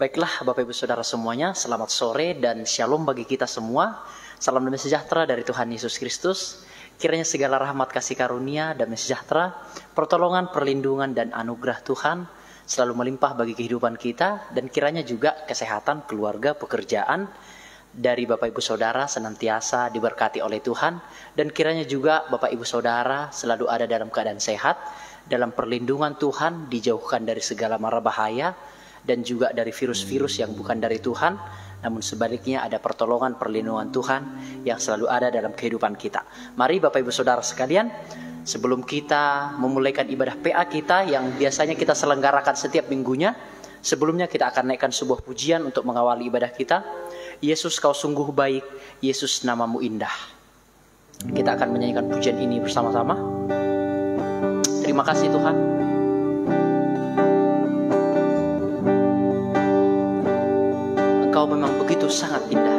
Baiklah Bapak Ibu Saudara semuanya, selamat sore dan shalom bagi kita semua. Salam damai sejahtera dari Tuhan Yesus Kristus. Kiranya segala rahmat kasih karunia, damai sejahtera, pertolongan, perlindungan dan anugerah Tuhan selalu melimpah bagi kehidupan kita. Dan kiranya juga kesehatan, keluarga, pekerjaan dari Bapak Ibu Saudara senantiasa diberkati oleh Tuhan. Dan kiranya juga Bapak Ibu Saudara selalu ada dalam keadaan sehat, dalam perlindungan Tuhan, dijauhkan dari segala mara bahaya, dan juga dari virus-virus yang bukan dari Tuhan, namun sebaliknya ada pertolongan perlindungan Tuhan yang selalu ada dalam kehidupan kita. Mari Bapak Ibu Saudara sekalian, sebelum kita memulaikan ibadah PA kita yang biasanya kita selenggarakan setiap minggunya, sebelumnya kita akan naikkan sebuah pujian untuk mengawali ibadah kita. Yesus kau sungguh baik, Yesus namamu indah. Kita akan menyanyikan pujian ini bersama-sama. Terima kasih Tuhan. Engkau memang begitu sangat indah.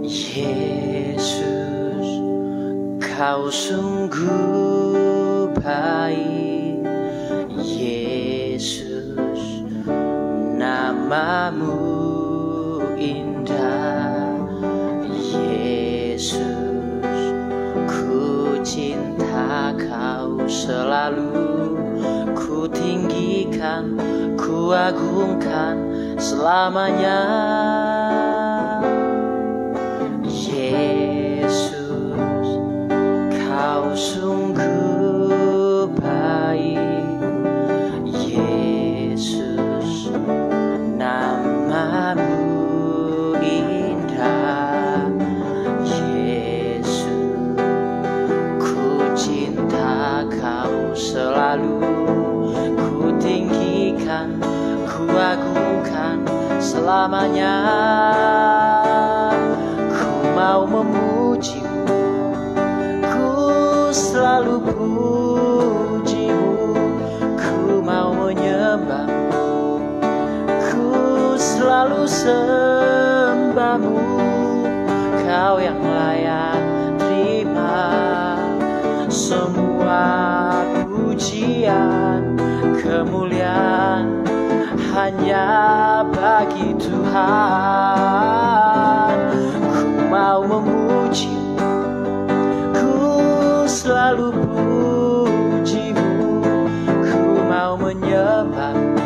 Yesus, kau sungguh baik. Yesus, namamu indah. Yesus, ku cinta kau selalu, ku tinggikan, ku agungkan selamanya. Yesus, kau sungguh baik. Yesus, namamu indah. Yesus, ku cinta kau selalu, ku tinggikan, ku agungkan selamanya. Ku mau memujimu, ku selalu pujimu, ku mau menyembahmu, ku selalu sembahmu. Kau yang layak terima semua pujian, kemuliaan hanya bagi Tuhan. Ku mau memujimu, ku selalu pujimu, ku mau menyembahmu,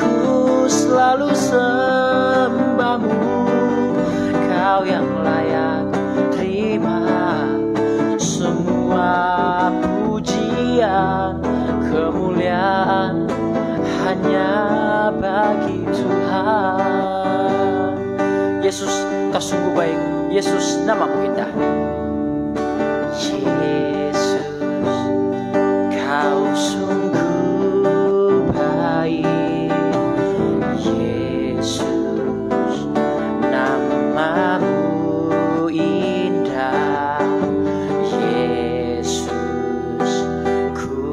ku selalu sembahmu. Kau yang layak terima semua pujian, kemuliaan hanya bagi Tuhan. Yesus, kau sungguh baik. Yesus, namamu indah. Yesus, kau sungguh baik. Yesus, namamu indah. Yesus, ku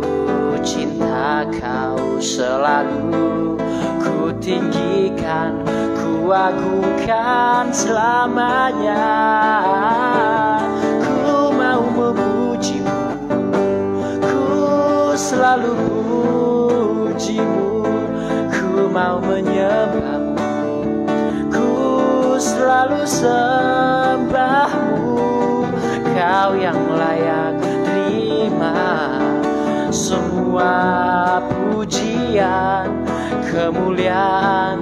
cinta kau selalu, ku tinggikan, ku agungkan selamanya. Ku mau memujimu, ku selalu pujimu, ku mau menyembahmu, ku selalu sembahmu. Kau yang layak terima semua pujian, kemuliaan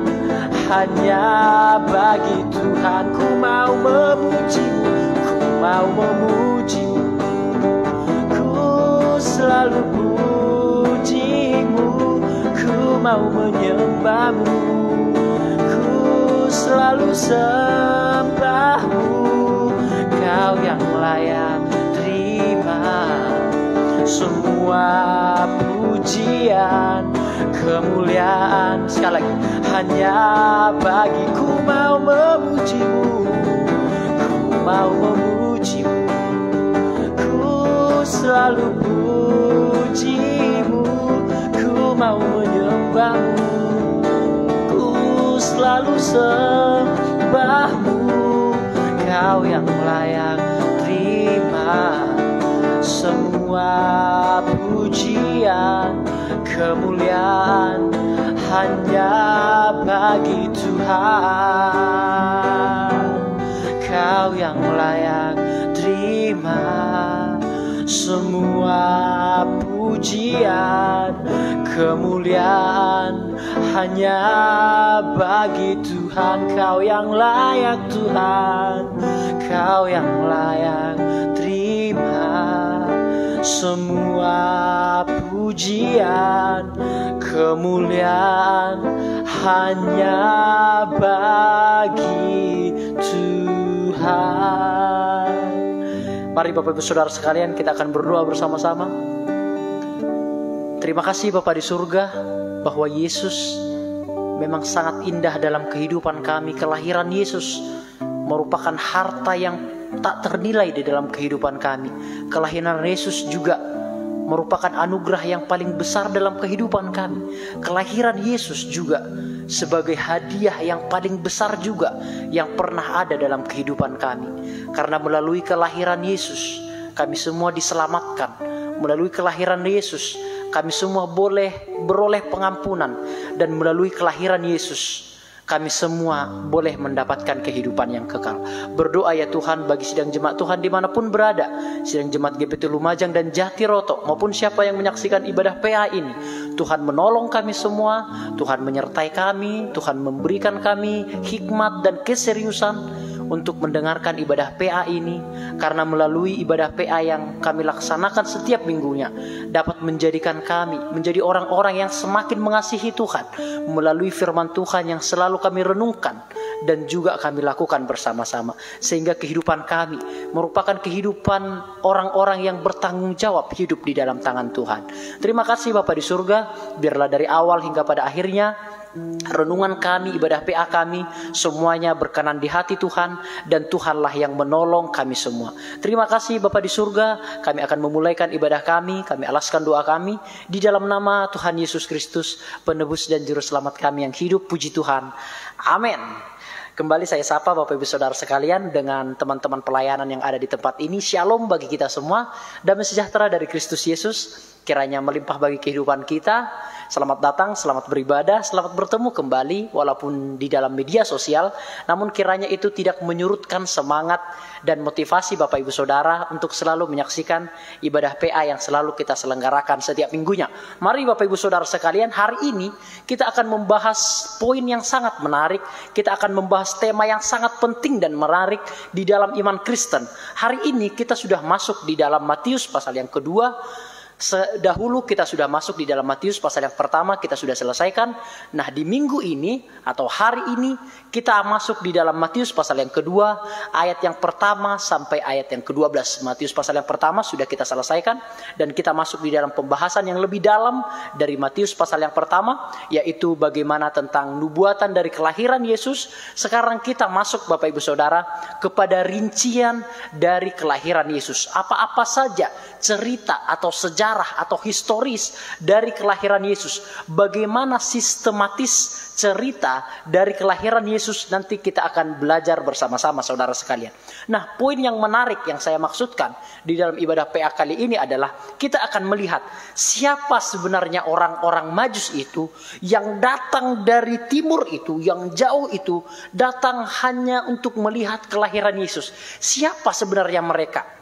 hanya bagi Tuhan. Ku mau memujimu, ku mau memujimu, ku selalu pujimu, ku mau menyembahmu, ku selalu sembahmu. Kau yang layak terima semua pujian, kemuliaan, sekali lagi, hanya bagiku. Mau memujimu, ku mau memujimu, ku selalu pujimu, ku mau menyembahmu, ku selalu sembahmu. Kau yang layak terima semua pujian, kemuliaan hanya bagi Tuhan. Kau yang layak terima semua pujian, kemuliaan hanya bagi Tuhan. Kau yang layak Tuhan, Kau yang layak terima semua pujian, kemuliaan hanya bagi Tuhan. Mari Bapak Ibu Saudara sekalian, kita akan berdoa bersama-sama. Terima kasih Bapa di surga, bahwa Yesus memang sangat indah dalam kehidupan kami. Kelahiran Yesus merupakan harta yang tak ternilai di dalam kehidupan kami. Kelahiran Yesus juga merupakan anugerah yang paling besar dalam kehidupan kami. Kelahiran Yesus juga sebagai hadiah yang paling besar juga yang pernah ada dalam kehidupan kami. Karena melalui kelahiran Yesus kami semua diselamatkan. Melalui kelahiran Yesus kami semua boleh beroleh pengampunan. Dan melalui kelahiran Yesus kami semua boleh mendapatkan kehidupan yang kekal. Berdoa ya Tuhan bagi sidang jemaat Tuhan dimanapun berada, sidang jemaat GBT Lumajang dan Jatiroto, maupun siapa yang menyaksikan ibadah PA ini. Tuhan menolong kami semua, Tuhan menyertai kami, Tuhan memberikan kami hikmat dan keseriusan untuk mendengarkan ibadah PA ini. Karena melalui ibadah PA yang kami laksanakan setiap minggunya dapat menjadikan kami menjadi orang-orang yang semakin mengasihi Tuhan melalui firman Tuhan yang selalu kami renungkan dan juga kami lakukan bersama-sama, sehingga kehidupan kami merupakan kehidupan orang-orang yang bertanggung jawab hidup di dalam tangan Tuhan. Terima kasih Bapa di surga, biarlah dari awal hingga pada akhirnya renungan kami, ibadah PA kami, semuanya berkenan di hati Tuhan, dan Tuhanlah yang menolong kami semua. Terima kasih Bapa di surga, kami akan memulaikan ibadah kami alaskan doa kami di dalam nama Tuhan Yesus Kristus, penebus dan juru selamat kami yang hidup. Puji Tuhan, amin. Kembali saya sapa Bapak Ibu Saudara sekalian dengan teman-teman pelayanan yang ada di tempat ini. Shalom bagi kita semua, damai sejahtera dari Kristus Yesus kiranya melimpah bagi kehidupan kita. Selamat datang, selamat beribadah, selamat bertemu kembali walaupun di dalam media sosial. Namun kiranya itu tidak menyurutkan semangat dan motivasi Bapak Ibu Saudara untuk selalu menyaksikan ibadah PA yang selalu kita selenggarakan setiap minggunya. Mari Bapak Ibu Saudara sekalian, hari ini kita akan membahas poin yang sangat menarik. Kita akan membahas tema yang sangat penting dan menarik di dalam iman Kristen. Hari ini kita sudah masuk di dalam Matius pasal yang kedua. Dahulu kita sudah masuk di dalam Matius pasal yang pertama, kita sudah selesaikan. Nah di minggu ini atau hari ini kita masuk di dalam Matius pasal yang kedua, ayat yang pertama sampai ayat yang ke-12. Matius pasal yang pertama sudah kita selesaikan, dan kita masuk di dalam pembahasan yang lebih dalam dari Matius pasal yang pertama, yaitu bagaimana tentang nubuatan dari kelahiran Yesus. Sekarang kita masuk Bapak Ibu Saudara kepada rincian dari kelahiran Yesus. Apa-apa saja cerita atau sejarah atau historis dari kelahiran Yesus. Bagaimana sistematis cerita dari kelahiran Yesus, nanti kita akan belajar bersama-sama saudara sekalian. Nah, poin yang menarik yang saya maksudkan di dalam ibadah PA kali ini adalah kita akan melihat siapa sebenarnya orang-orang Majus itu yang datang dari timur itu, yang jauh itu, datang hanya untuk melihat kelahiran Yesus. Siapa sebenarnya mereka?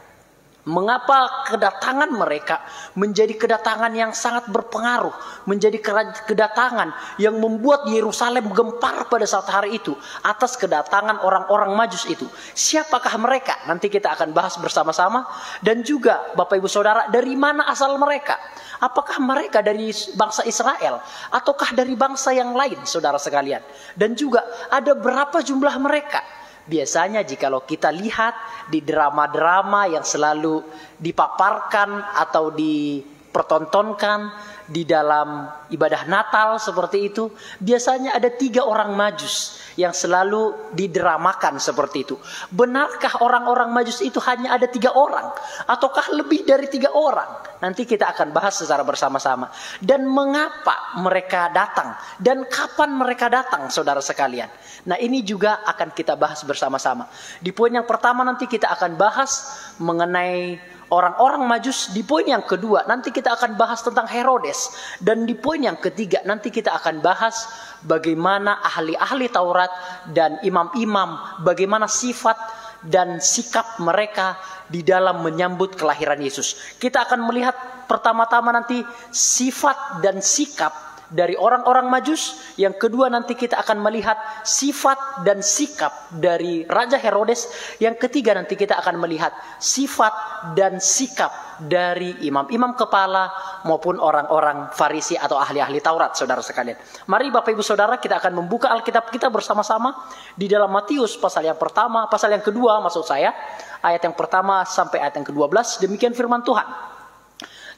Mengapa kedatangan mereka menjadi kedatangan yang sangat berpengaruh, menjadi kedatangan yang membuat Yerusalem gempar pada saat hari itu atas kedatangan orang-orang Majus itu? Siapakah mereka? Nanti kita akan bahas bersama-sama. Dan juga Bapak Ibu Saudara, dari mana asal mereka? Apakah mereka dari bangsa Israel ataukah dari bangsa yang lain, saudara sekalian? Dan juga ada berapa jumlah mereka? Biasanya jikalau kita lihat di drama-drama yang selalu dipaparkan atau dipertontonkan di dalam ibadah Natal seperti itu, biasanya ada 3 orang Majus yang selalu didramakan seperti itu. Benarkah orang-orang Majus itu hanya ada 3 orang? Ataukah lebih dari 3 orang? Nanti kita akan bahas secara bersama-sama. Dan mengapa mereka datang? Dan kapan mereka datang, saudara sekalian? Nah, ini juga akan kita bahas bersama-sama. Di poin yang pertama nanti kita akan bahas mengenai orang-orang Majus. Di poin yang kedua nanti kita akan bahas tentang Herodes. Dan di poin yang ketiga nanti kita akan bahas bagaimana ahli-ahli Taurat dan imam-imam, bagaimana sifat dan sikap mereka di dalam menyambut kelahiran Yesus. Kita akan melihat pertama-tama nanti sifat dan sikap dari orang-orang Majus. Yang kedua nanti kita akan melihat sifat dan sikap dari Raja Herodes. Yang ketiga nanti kita akan melihat sifat dan sikap dari imam-imam kepala maupun orang-orang Farisi atau ahli-ahli Taurat, saudara sekalian. Mari Bapak Ibu Saudara, kita akan membuka Alkitab kita bersama-sama di dalam Matius pasal yang pertama, pasal yang kedua maksud saya, ayat yang pertama sampai ayat yang ke-12. Demikian firman Tuhan.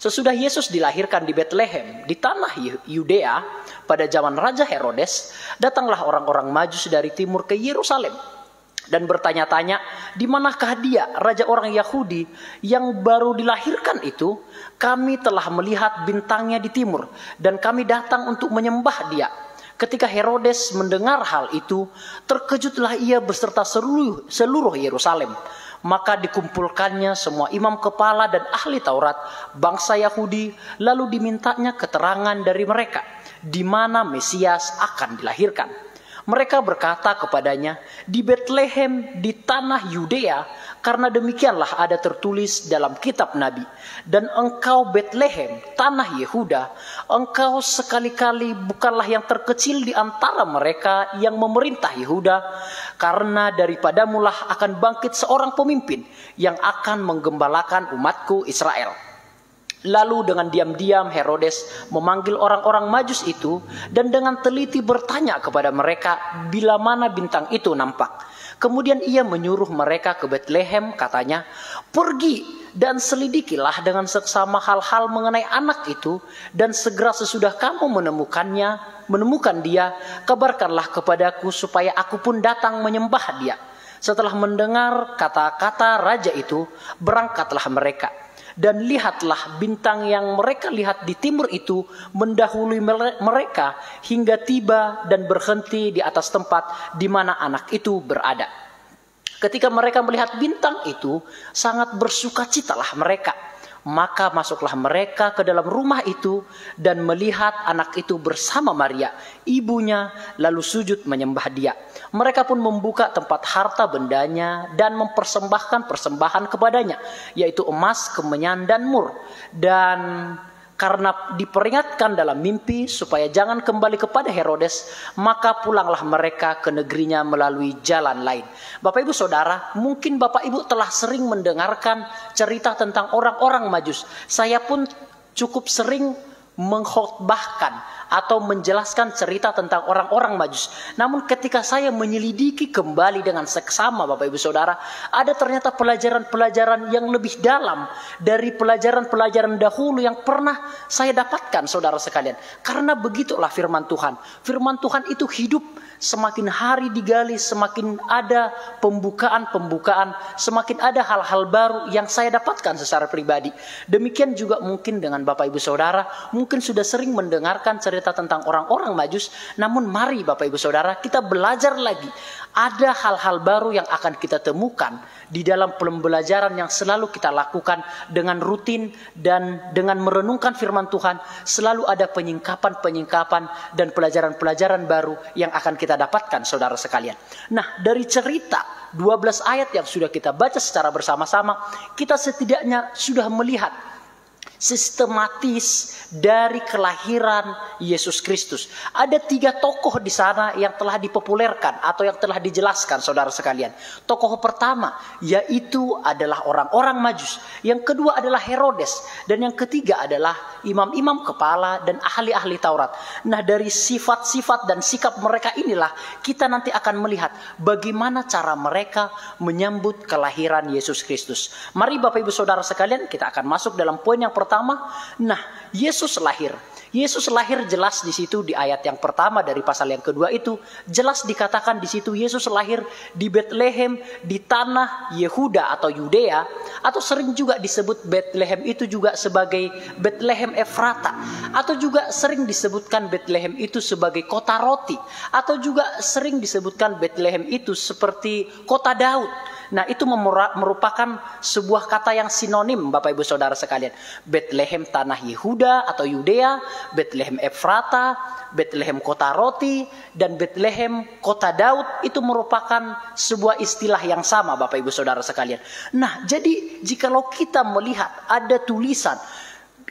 Sesudah Yesus dilahirkan di Betlehem, di tanah Yudea, pada zaman Raja Herodes, datanglah orang-orang Majus dari timur ke Yerusalem dan bertanya-tanya, di manakah dia, raja orang Yahudi yang baru dilahirkan itu? Kami telah melihat bintangnya di timur dan kami datang untuk menyembah dia. Ketika Herodes mendengar hal itu, terkejutlah ia beserta seluruh Yerusalem. Maka dikumpulkannya semua imam kepala dan ahli Taurat bangsa Yahudi, lalu dimintanya keterangan dari mereka di mana Mesias akan dilahirkan. Mereka berkata kepadanya, di Betlehem di tanah Yudea, karena demikianlah ada tertulis dalam kitab Nabi. Dan engkau Betlehem, tanah Yehuda, engkau sekali-kali bukanlah yang terkecil di antara mereka yang memerintah Yehuda, karena daripadamulah akan bangkit seorang pemimpin yang akan menggembalakan umatku Israel. Lalu dengan diam-diam Herodes memanggil orang-orang Majus itu dan dengan teliti bertanya kepada mereka bila mana bintang itu nampak. Kemudian ia menyuruh mereka ke Betlehem, katanya, pergi dan selidikilah dengan seksama hal-hal mengenai anak itu, dan segera sesudah kamu menemukan dia, kabarkanlah kepadaku supaya aku pun datang menyembah dia. Setelah mendengar kata-kata raja itu, berangkatlah mereka. Dan lihatlah bintang yang mereka lihat di timur itu mendahului mereka hingga tiba dan berhenti di atas tempat di mana anak itu berada. Ketika mereka melihat bintang itu, sangat bersukacitalah mereka. Maka masuklah mereka ke dalam rumah itu dan melihat anak itu bersama Maria, ibunya, lalu sujud menyembah dia. Mereka pun membuka tempat harta bendanya dan mempersembahkan persembahan kepadanya, yaitu emas, kemenyan, dan mur. Dan karena diperingatkan dalam mimpi supaya jangan kembali kepada Herodes, maka pulanglah mereka ke negerinya melalui jalan lain. Bapak Ibu Saudara, mungkin Bapak Ibu telah sering mendengarkan cerita tentang orang-orang Majus. Saya pun cukup sering mengkhotbahkan atau menjelaskan cerita tentang orang-orang Majus. Namun ketika saya menyelidiki kembali dengan seksama Bapak Ibu Saudara, ada ternyata pelajaran-pelajaran yang lebih dalam dari pelajaran-pelajaran dahulu yang pernah saya dapatkan, saudara sekalian. Karena begitulah firman Tuhan. Firman Tuhan itu hidup. Semakin hari digali, semakin ada pembukaan, semakin ada hal-hal baru yang saya dapatkan secara pribadi. Demikian juga mungkin dengan Bapak Ibu Saudara, mungkin sudah sering mendengarkan cerita tentang orang-orang Majus. Namun mari Bapak Ibu Saudara, kita belajar lagi. Ada hal-hal baru yang akan kita temukan di dalam pembelajaran yang selalu kita lakukan dengan rutin dan dengan merenungkan firman Tuhan. Selalu ada penyingkapan-penyingkapan dan pelajaran-pelajaran baru yang akan kita dapatkan, saudara sekalian. Nah, dari cerita 12 ayat yang sudah kita baca secara bersama-sama, kita setidaknya sudah melihat sistematis dari kelahiran Yesus Kristus. Ada 3 tokoh di sana yang telah dipopulerkan atau yang telah dijelaskan, saudara sekalian. Tokoh pertama yaitu adalah orang-orang Majus. Yang kedua adalah Herodes. Dan yang ketiga adalah imam-imam kepala dan ahli-ahli Taurat. Nah, dari sifat-sifat dan sikap mereka inilah kita nanti akan melihat bagaimana cara mereka menyambut kelahiran Yesus Kristus. Mari Bapak Ibu Saudara sekalian, kita akan masuk dalam poin yang pertama. Nah, Yesus lahir. Yesus lahir jelas di situ di ayat yang pertama dari pasal yang kedua itu. Jelas dikatakan di situ Yesus lahir di Betlehem di tanah Yehuda atau Yudea. Atau sering juga disebut Betlehem itu juga sebagai Betlehem Efrata. Atau juga sering disebutkan Betlehem itu sebagai kota roti. Atau juga sering disebutkan Betlehem itu seperti kota Daud. Nah, itu merupakan sebuah kata yang sinonim Bapak Ibu Saudara sekalian. Bethlehem tanah Yehuda atau Yudea, Bethlehem Efrata, Bethlehem kota roti, dan Bethlehem kota Daud itu merupakan sebuah istilah yang sama Bapak Ibu Saudara sekalian. Nah, jadi jikalau kita melihat ada tulisan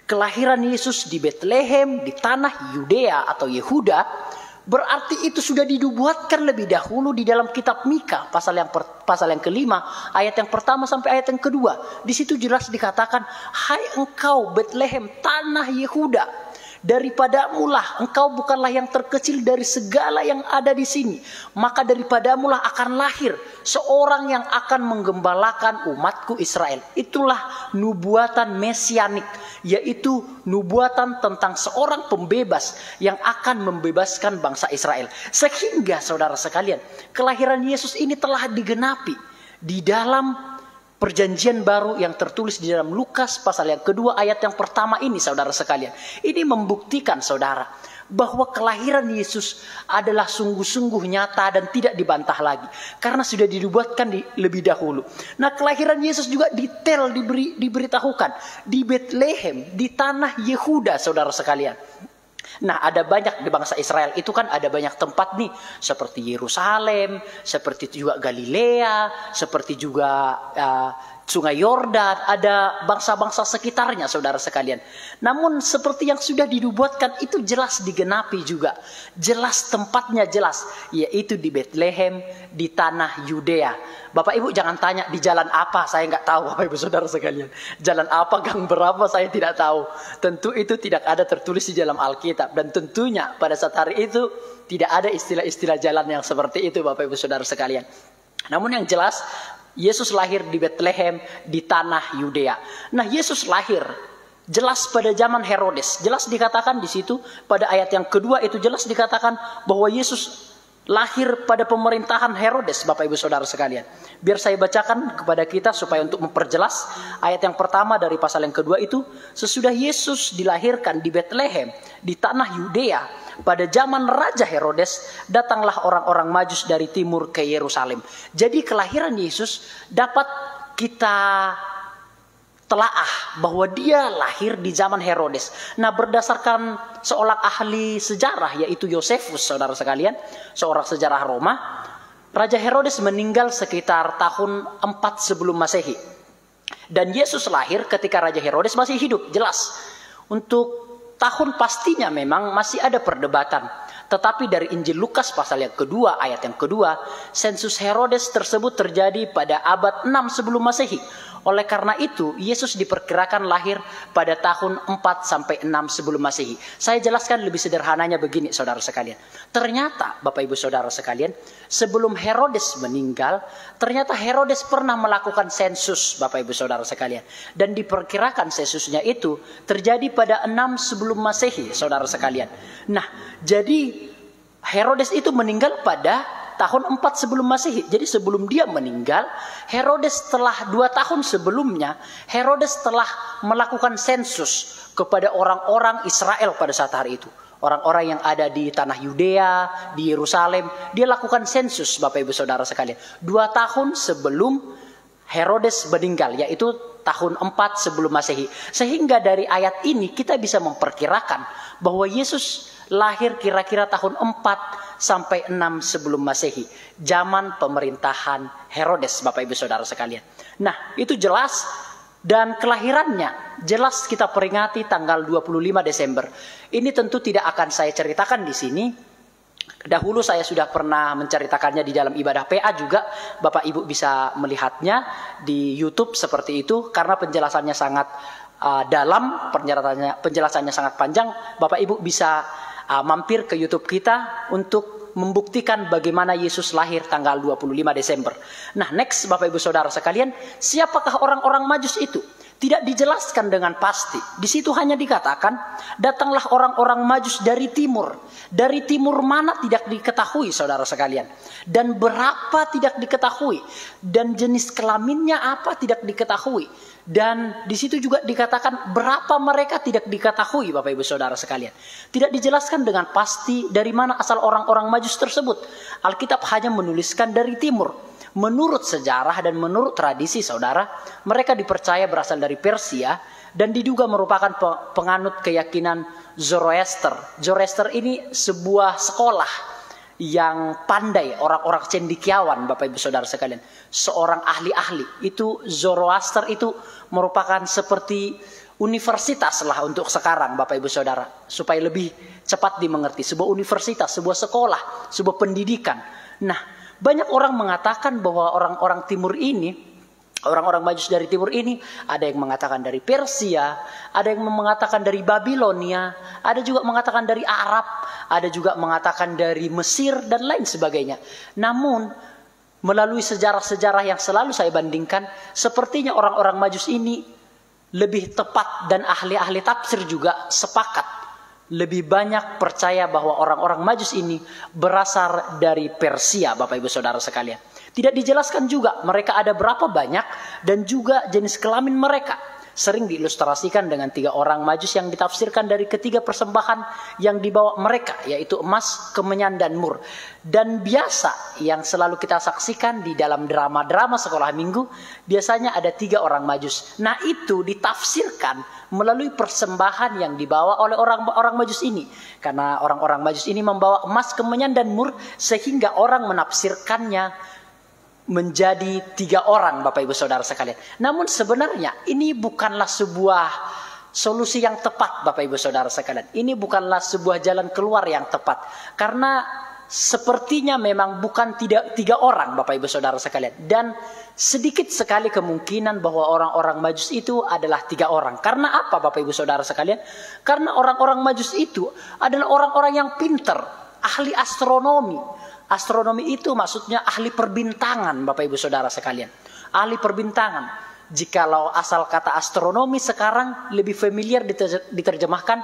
kelahiran Yesus di Bethlehem, di tanah Yudea atau Yehuda, berarti itu sudah dinubuatkan lebih dahulu di dalam kitab Mika pasal yang kelima, ayat yang pertama sampai ayat yang kedua. Di situ jelas dikatakan, hai engkau Bethlehem tanah Yehuda, daripadamulah engkau bukanlah yang terkecil dari segala yang ada di sini, maka daripadamulah akan lahir seorang yang akan menggembalakan umatku Israel. Itulah nubuatan mesianik, yaitu nubuatan tentang seorang pembebas yang akan membebaskan bangsa Israel. Sehingga saudara sekalian, kelahiran Yesus ini telah digenapi di dalam Perjanjian Baru yang tertulis di dalam Lukas pasal yang kedua ayat yang pertama ini saudara sekalian. Ini membuktikan saudara bahwa kelahiran Yesus adalah sungguh-sungguh nyata dan tidak dibantah lagi. Karena sudah dinubuatkan lebih dahulu. Nah, kelahiran Yesus juga detail diberitahukan di Bethlehem, di tanah Yehuda saudara sekalian. Nah, ada banyak di bangsa Israel itu kan ada banyak tempat nih, seperti Yerusalem, seperti juga Galilea, seperti juga Sungai Yordan, ada bangsa-bangsa sekitarnya saudara sekalian. Namun seperti yang sudah dinubuatkan itu jelas digenapi juga. Jelas tempatnya jelas, yaitu di Bethlehem, di tanah Yudea. Bapak Ibu jangan tanya di jalan apa, saya nggak tahu Bapak Ibu Saudara sekalian. Jalan apa, gang berapa, saya tidak tahu. Tentu itu tidak ada tertulis di dalam Alkitab. Dan tentunya pada saat hari itu tidak ada istilah-istilah jalan yang seperti itu Bapak Ibu Saudara sekalian. Namun yang jelas, Yesus lahir di Bethlehem, di tanah Yudea. Nah, Yesus lahir jelas pada zaman Herodes. Jelas dikatakan di situ pada ayat yang kedua itu jelas dikatakan bahwa Yesus lahir pada pemerintahan Herodes Bapak Ibu Saudara sekalian. Biar saya bacakan kepada kita supaya untuk memperjelas ayat yang pertama dari pasal yang kedua itu. Sesudah Yesus dilahirkan di Bethlehem, di tanah Yudea, pada zaman Raja Herodes, datanglah orang-orang Majus dari timur ke Yerusalem. Jadi kelahiran Yesus dapat kita telaah bahwa dia lahir di zaman Herodes. Nah, berdasarkan seorang ahli sejarah yaitu Yosefus saudara sekalian, seorang sejarah Roma, Raja Herodes meninggal sekitar tahun 4 sebelum Masehi. Dan Yesus lahir ketika Raja Herodes masih hidup, jelas. Untuk tahun pastinya memang masih ada perdebatan. Tetapi dari Injil Lukas pasal yang kedua, ayat yang kedua, sensus Herodes tersebut terjadi pada abad 6 sebelum Masehi. Oleh karena itu, Yesus diperkirakan lahir pada tahun 4 sampai 6 sebelum Masehi. Saya jelaskan lebih sederhananya begini, saudara sekalian. Ternyata, Bapak Ibu Saudara sekalian, sebelum Herodes meninggal, ternyata Herodes pernah melakukan sensus, Bapak Ibu Saudara sekalian. Dan diperkirakan sensusnya itu terjadi pada 6 sebelum Masehi, saudara sekalian. Nah, jadi Herodes itu meninggal pada tahun 4 sebelum Masehi. Jadi sebelum dia meninggal, Herodes telah 2 tahun sebelumnya, Herodes telah melakukan sensus kepada orang-orang Israel pada saat hari itu. Orang-orang yang ada di tanah Yudea, di Yerusalem, dia lakukan sensus Bapak Ibu Saudara sekalian. 2 tahun sebelum Herodes meninggal, yaitu tahun 4 sebelum Masehi. Sehingga dari ayat ini kita bisa memperkirakan bahwa Yesus lahir kira-kira tahun 4 sampai 6 sebelum Masehi. Zaman pemerintahan Herodes Bapak Ibu Saudara sekalian. Nah, itu jelas. Dan kelahirannya jelas kita peringati tanggal 25 Desember. Ini tentu tidak akan saya ceritakan di sini. Dahulu saya sudah pernah menceritakannya di dalam ibadah PA juga. Bapak Ibu bisa melihatnya di YouTube seperti itu. Karena penjelasannya sangat dalam, penjelasannya sangat panjang. Bapak Ibu bisa mampir ke YouTube kita untuk membuktikan bagaimana Yesus lahir tanggal 25 Desember. Nah, next Bapak Ibu Saudara sekalian, siapakah orang-orang Majus itu? Tidak dijelaskan dengan pasti. Di situ hanya dikatakan, datanglah orang-orang Majus dari timur. Dari timur mana tidak diketahui saudara sekalian. Dan berapa tidak diketahui. Dan jenis kelaminnya apa tidak diketahui. Dan di situ juga dikatakan berapa mereka tidak diketahui Bapak Ibu Saudara sekalian. Tidak dijelaskan dengan pasti dari mana asal orang-orang Majus tersebut. Alkitab hanya menuliskan dari timur. Menurut sejarah dan menurut tradisi saudara, mereka dipercaya berasal dari Persia dan diduga merupakan penganut keyakinan Zoroaster. Zoroaster ini sebuah sekolah yang pandai, orang-orang cendekiawan Bapak Ibu Saudara sekalian. Seorang ahli-ahli. Itu Zoroaster itu merupakan seperti universitas lah untuk sekarang Bapak Ibu Saudara. Supaya lebih cepat dimengerti. Sebuah universitas, sebuah sekolah, sebuah pendidikan. Nah, banyak orang mengatakan bahwa orang-orang timur ini, orang-orang Majus dari timur ini, ada yang mengatakan dari Persia, ada yang mengatakan dari Babilonia, ada juga mengatakan dari Arab, ada juga mengatakan dari Mesir dan lain sebagainya. Namun melalui sejarah-sejarah yang selalu saya bandingkan, sepertinya orang-orang Majus ini lebih tepat dan ahli-ahli tafsir juga sepakat lebih banyak percaya bahwa orang-orang Majus ini berasal dari Persia, Bapak Ibu Saudara sekalian. Tidak dijelaskan juga mereka ada berapa banyak dan juga jenis kelamin mereka. Sering diilustrasikan dengan 3 orang Majus yang ditafsirkan dari ketiga persembahan yang dibawa mereka, yaitu emas, kemenyan, dan mur. Dan biasa yang selalu kita saksikan di dalam drama-drama sekolah minggu, biasanya ada 3 orang Majus. Nah itu ditafsirkan melalui persembahan yang dibawa oleh orang-orang Majus ini. Karena orang-orang Majus ini membawa emas, kemenyan, dan mur, sehingga orang menafsirkannya menjadi 3 orang Bapak Ibu Saudara sekalian. Namun sebenarnya ini bukanlah sebuah solusi yang tepat Bapak Ibu Saudara sekalian. Ini bukanlah sebuah jalan keluar yang tepat. Karena sepertinya memang bukan 3 orang Bapak Ibu Saudara sekalian. Dan sedikit sekali kemungkinan bahwa orang-orang Majus itu adalah 3 orang. Karena apa Bapak Ibu Saudara sekalian? Karena orang-orang Majus itu adalah orang-orang yang pintar, ahli astronomi. Astronomi itu maksudnya ahli perbintangan Bapak Ibu Saudara sekalian. Ahli perbintangan. Jikalau asal kata astronomi sekarang lebih familiar diterjemahkan,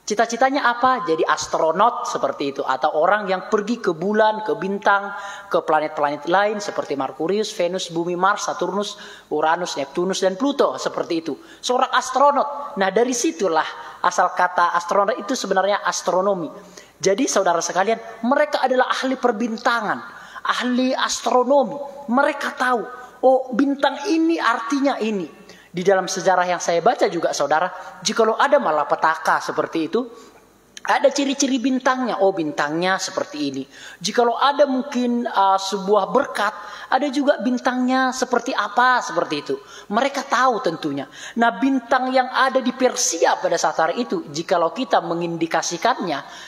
cita-citanya apa? Jadi astronot seperti itu. Atau orang yang pergi ke bulan, ke bintang, ke planet-planet lain seperti Merkurius, Venus, Bumi, Mars, Saturnus, Uranus, Neptunus, dan Pluto. Seperti itu. Seorang astronot. Nah dari situlah asal kata astronot itu sebenarnya astronomi. Jadi saudara sekalian, mereka adalah ahli perbintangan, ahli astronomi. Mereka tahu, oh bintang ini artinya ini. Di dalam sejarah yang saya baca juga saudara, jikalau ada malapetaka seperti itu, ada ciri-ciri bintangnya. Oh bintangnya seperti ini. Jikalau ada mungkin sebuah berkat, ada juga bintangnya seperti apa, seperti itu. Mereka tahu tentunya. Nah bintang yang ada di Persia pada saat hari itu, jikalau kita mengindikasikannya,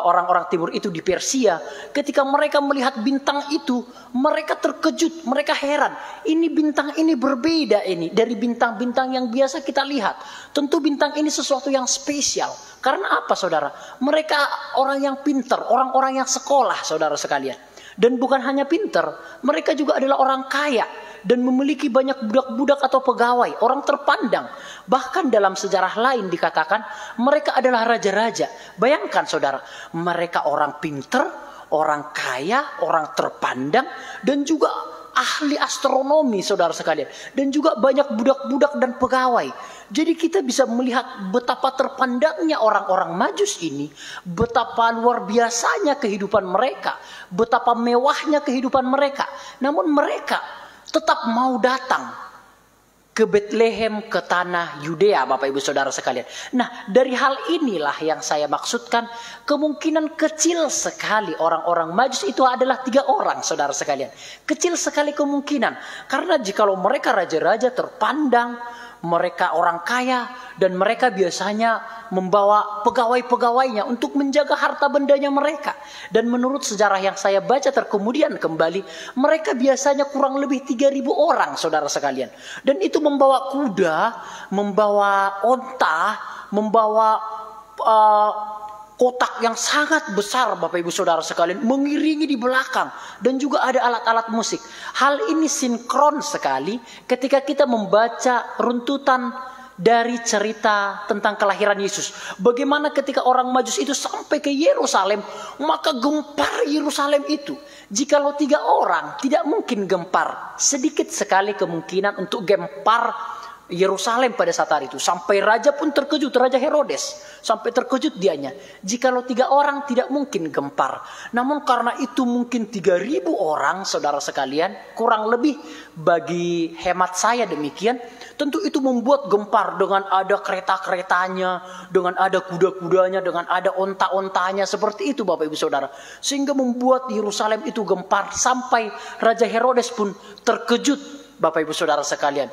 orang-orang timur itu di Persia, ketika mereka melihat bintang itu, mereka terkejut, mereka heran. Ini bintang ini berbeda ini dari bintang-bintang yang biasa kita lihat. Tentu bintang ini sesuatu yang spesial. Karena apa saudara? Mereka orang yang pintar, orang-orang yang sekolah saudara sekalian. Dan bukan hanya pintar, mereka juga adalah orang kaya dan memiliki banyak budak-budak atau pegawai, orang terpandang. Bahkan dalam sejarah lain dikatakan mereka adalah raja-raja. Bayangkan saudara, mereka orang pintar, orang kaya, orang terpandang, dan juga ahli astronomi saudara sekalian. Dan juga banyak budak-budak dan pegawai. Jadi kita bisa melihat betapa terpandangnya orang-orang Majus ini, betapa luar biasanya kehidupan mereka, betapa mewahnya kehidupan mereka. Namun mereka tetap mau datang ke Bethlehem, ke tanah Yudea Bapak Ibu Saudara sekalian. Nah dari hal inilah yang saya maksudkan, kemungkinan kecil sekali orang-orang Majus itu adalah 3 orang saudara sekalian. Kecil sekali kemungkinan. Karena jikalau mereka raja-raja terpandang, mereka orang kaya, dan mereka biasanya membawa pegawai-pegawainya untuk menjaga harta bendanya mereka. Dan menurut sejarah yang saya baca terkemudian kembali, mereka biasanya kurang lebih 3.000 orang saudara sekalian. Dan itu membawa kuda, membawa onta, membawa kotak yang sangat besar Bapak Ibu Saudara sekalian, mengiringi di belakang, dan juga ada alat-alat musik. Hal ini sinkron sekali ketika kita membaca runtutan dari cerita tentang kelahiran Yesus. Bagaimana ketika orang Majus itu sampai ke Yerusalem, maka gempar Yerusalem itu. Jikalau 3 orang tidak mungkin gempar, sedikit sekali kemungkinan untuk gempar Yerusalem pada saat itu. Sampai raja pun terkejut, Raja Herodes. Sampai terkejut dianya. Jikalau 3 orang tidak mungkin gempar. Namun karena itu mungkin 3.000 orang, saudara sekalian. Kurang lebih bagi hemat saya demikian. Tentu itu membuat gempar dengan ada kereta-keretanya. Dengan ada kuda-kudanya, dengan ada onta-ontanya. Seperti itu Bapak Ibu Saudara. Sehingga membuat Yerusalem itu gempar. Sampai Raja Herodes pun terkejut Bapak Ibu Saudara sekalian.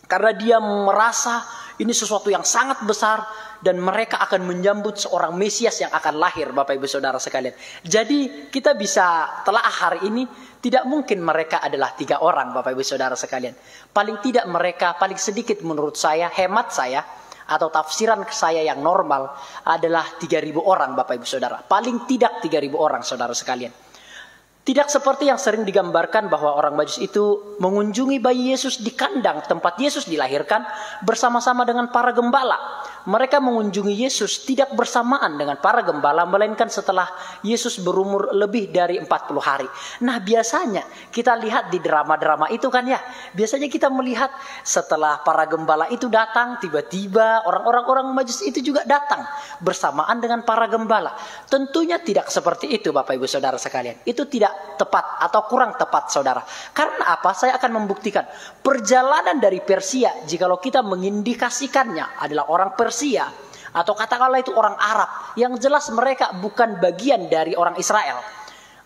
Karena dia merasa ini sesuatu yang sangat besar dan mereka akan menyambut seorang Mesias yang akan lahir Bapak Ibu Saudara sekalian. Jadi kita bisa telaah hari ini tidak mungkin mereka adalah 3 orang Bapak Ibu Saudara sekalian. Paling tidak mereka paling sedikit menurut saya, hemat saya atau tafsiran saya yang normal adalah 3.000 orang Bapak Ibu Saudara. Paling tidak 3.000 orang saudara sekalian. Tidak seperti yang sering digambarkan bahwa orang Majus itu mengunjungi bayi Yesus di kandang tempat Yesus dilahirkan bersama-sama dengan para gembala. Mereka mengunjungi Yesus tidak bersamaan dengan para gembala, melainkan setelah Yesus berumur lebih dari 40 hari. Nah biasanya kita lihat di drama-drama itu kan ya. Biasanya kita melihat setelah para gembala itu datang, tiba-tiba orang-orang Majus itu juga datang bersamaan dengan para gembala. Tentunya tidak seperti itu Bapak Ibu Saudara sekalian. Itu tidak tepat atau kurang tepat saudara. Karena apa? Saya akan membuktikan. Perjalanan dari Persia, jikalau kita mengindikasikannya adalah orang Persia, atau katakanlah itu orang Arab, yang jelas mereka bukan bagian dari orang Israel.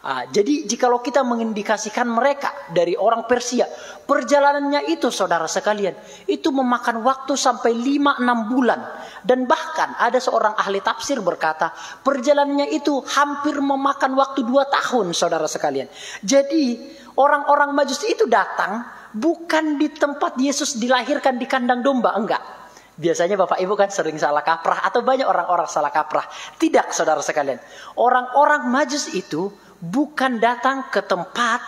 Jadi jikalau kita mengindikasikan mereka dari orang Persia, perjalanannya itu saudara sekalian, itu memakan waktu sampai 5-6 bulan. Dan bahkan ada seorang ahli tafsir berkata, perjalanannya itu hampir memakan waktu 2 tahun saudara sekalian. Jadi orang-orang Majus itu datang bukan di tempat Yesus dilahirkan di kandang domba, enggak. Biasanya Bapak Ibu kan sering salah kaprah, atau banyak orang-orang salah kaprah. Tidak saudara sekalian. Orang-orang Majus itu bukan datang ke tempat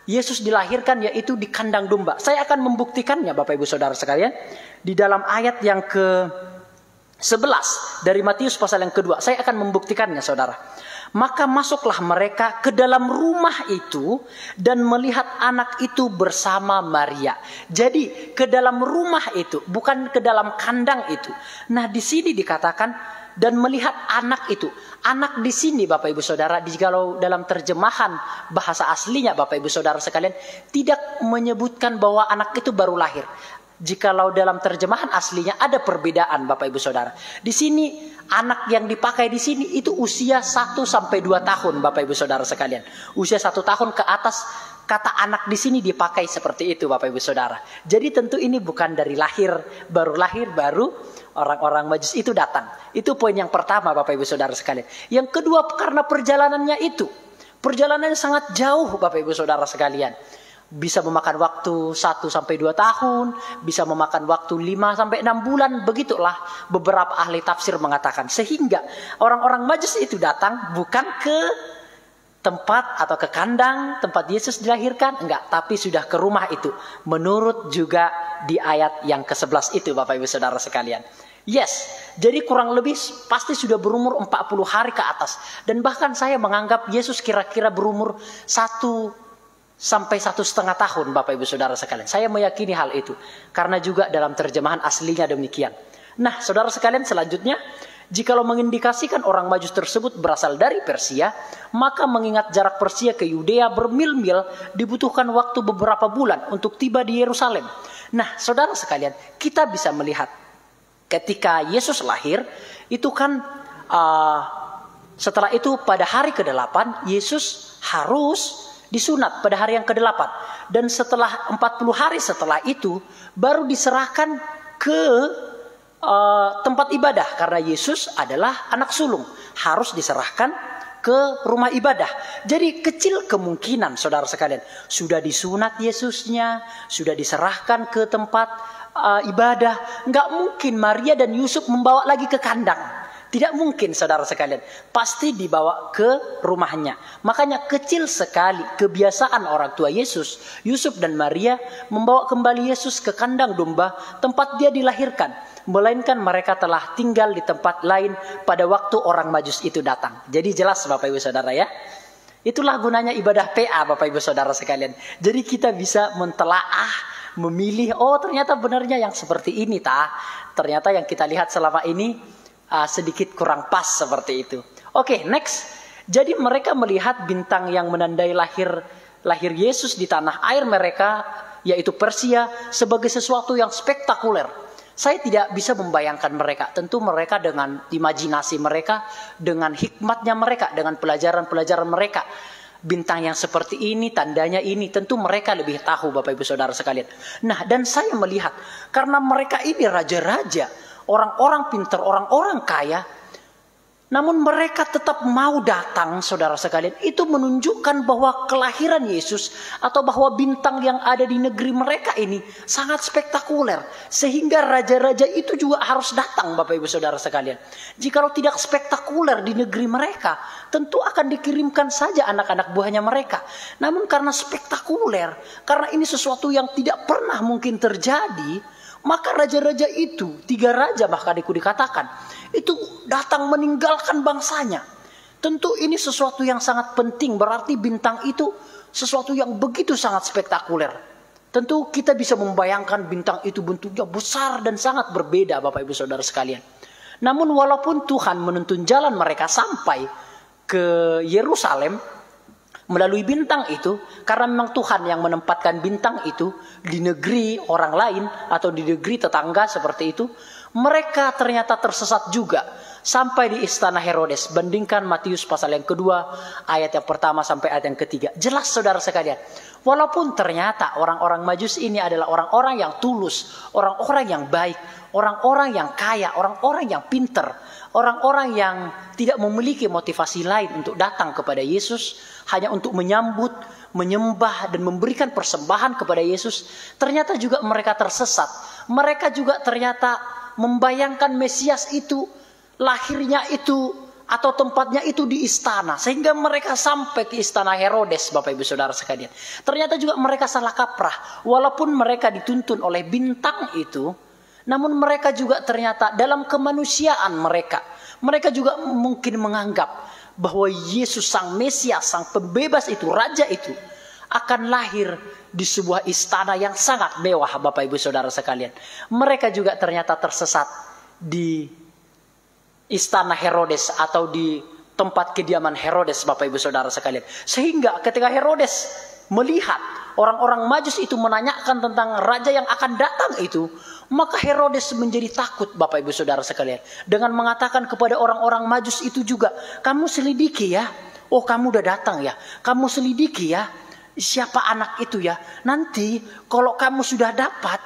Yesus dilahirkan, yaitu di kandang domba. Saya akan membuktikannya Bapak Ibu Saudara sekalian di dalam ayat yang ke-11 dari Matius pasal yang kedua. Saya akan membuktikannya saudara. Maka masuklah mereka ke dalam rumah itu dan melihat anak itu bersama Maria. Jadi ke dalam rumah itu, bukan ke dalam kandang itu. Nah di sini dikatakan dan melihat anak itu. Anak di sini Bapak Ibu Saudara, kalau dalam terjemahan bahasa aslinya Bapak Ibu Saudara sekalian, tidak menyebutkan bahwa anak itu baru lahir. Jikalau dalam terjemahan aslinya ada perbedaan Bapak Ibu Saudara. Di sini anak yang dipakai di sini itu usia 1-2 tahun Bapak Ibu Saudara sekalian. Usia 1 tahun ke atas, kata anak di sini dipakai seperti itu Bapak Ibu Saudara. Jadi tentu ini bukan dari lahir baru orang-orang Majus itu datang. Itu poin yang pertama Bapak Ibu Saudara sekalian. Yang kedua karena perjalanannya itu. Perjalanannya sangat jauh Bapak Ibu Saudara sekalian. Bisa memakan waktu 1-2 tahun. Bisa memakan waktu 5-6 bulan. Begitulah beberapa ahli tafsir mengatakan. Sehingga orang-orang Majus itu datang bukan ke tempat atau ke kandang tempat Yesus dilahirkan. Enggak, tapi sudah ke rumah itu. Menurut juga di ayat yang ke-11 itu Bapak Ibu Saudara sekalian. Yes, jadi kurang lebih pasti sudah berumur 40 hari ke atas. Dan bahkan saya menganggap Yesus kira-kira berumur 1-1,5 tahun Bapak Ibu Saudara sekalian. Saya meyakini hal itu. Karena juga dalam terjemahan aslinya demikian. Nah saudara sekalian selanjutnya, jikalau mengindikasikan orang Majus tersebut berasal dari Persia, maka mengingat jarak Persia ke Yudea bermil-mil dibutuhkan waktu beberapa bulan untuk tiba di Yerusalem. Nah saudara sekalian, kita bisa melihat ketika Yesus lahir, itu kan setelah itu pada hari ke-8 Yesus harus disunat pada hari yang ke-8. Dan setelah 40 hari setelah itu baru diserahkan ke tempat ibadah. Karena Yesus adalah anak sulung, harus diserahkan ke rumah ibadah. Jadi kecil kemungkinan saudara sekalian, sudah disunat Yesusnya, sudah diserahkan ke tempat ibadah, nggak mungkin Maria dan Yusuf membawa lagi ke kandang. Tidak mungkin saudara sekalian, pasti dibawa ke rumahnya. Makanya kecil sekali kebiasaan orang tua Yesus, Yusuf dan Maria membawa kembali Yesus ke kandang domba tempat dia dilahirkan. Melainkan mereka telah tinggal di tempat lain pada waktu orang Majus itu datang. Jadi jelas Bapak Ibu Saudara ya. Itulah gunanya ibadah PA Bapak Ibu Saudara sekalian. Jadi kita bisa mentelaah memilih, oh ternyata benarnya yang seperti ini ternyata yang kita lihat selama ini sedikit kurang pas seperti itu. Oke, next. Jadi mereka melihat bintang yang menandai lahir Yesus di tanah air mereka, yaitu Persia, sebagai sesuatu yang spektakuler. Saya tidak bisa membayangkan mereka. Tentu mereka dengan imajinasi mereka, dengan hikmatnya mereka, dengan pelajaran-pelajaran mereka. Bintang yang seperti ini, tandanya ini, tentu mereka lebih tahu, Bapak Ibu Saudara sekalian. Nah, dan saya melihat, karena mereka ini raja-raja, orang-orang pintar, orang-orang kaya, namun mereka tetap mau datang, saudara sekalian. Itu menunjukkan bahwa kelahiran Yesus atau bahwa bintang yang ada di negeri mereka ini sangat spektakuler. Sehingga raja-raja itu juga harus datang, Bapak Ibu Saudara sekalian. Jikalau tidak spektakuler di negeri mereka, tentu akan dikirimkan saja anak-anak buahnya mereka. Namun karena spektakuler, karena ini sesuatu yang tidak pernah mungkin terjadi, maka raja-raja itu, 3 raja bahkan dikatakan, itu datang meninggalkan bangsanya. Tentu ini sesuatu yang sangat penting, berarti bintang itu sesuatu yang begitu sangat spektakuler. Tentu kita bisa membayangkan bintang itu bentuknya besar dan sangat berbeda, Bapak Ibu Saudara sekalian. Namun walaupun Tuhan menuntun jalan mereka sampai ke Yerusalem melalui bintang itu, karena memang Tuhan yang menempatkan bintang itu di negeri orang lain atau di negeri tetangga seperti itu, mereka ternyata tersesat juga sampai di istana Herodes. Bandingkan Matius pasal yang kedua, ayat yang pertama sampai ayat yang ketiga. Jelas saudara sekalian, walaupun ternyata orang-orang Majus ini adalah orang-orang yang tulus, orang-orang yang baik, orang-orang yang kaya, orang-orang yang pintar, orang-orang yang tidak memiliki motivasi lain untuk datang kepada Yesus, hanya untuk menyambut, menyembah, dan memberikan persembahan kepada Yesus, ternyata juga mereka tersesat. Mereka juga ternyata membayangkan Mesias itu, lahirnya itu, atau tempatnya itu di istana. Sehingga mereka sampai ke istana Herodes, Bapak Ibu Saudara sekalian. Ternyata juga mereka salah kaprah. Walaupun mereka dituntun oleh bintang itu, namun mereka juga ternyata dalam kemanusiaan mereka, mereka juga mungkin menganggap bahwa Yesus sang Mesias, sang pembebas itu, raja itu, akan lahir di sebuah istana yang sangat mewah, Bapak Ibu Saudara sekalian. Mereka juga ternyata tersesat di istana Herodes atau di tempat kediaman Herodes, Bapak Ibu Saudara sekalian. Sehingga ketika Herodes melihat orang-orang Majus itu menanyakan tentang raja yang akan datang itu, maka Herodes menjadi takut, Bapak Ibu Saudara sekalian, dengan mengatakan kepada orang-orang Majus itu juga, kamu selidiki ya, oh kamu udah datang ya, kamu selidiki ya, siapa anak itu ya, nanti kalau kamu sudah dapat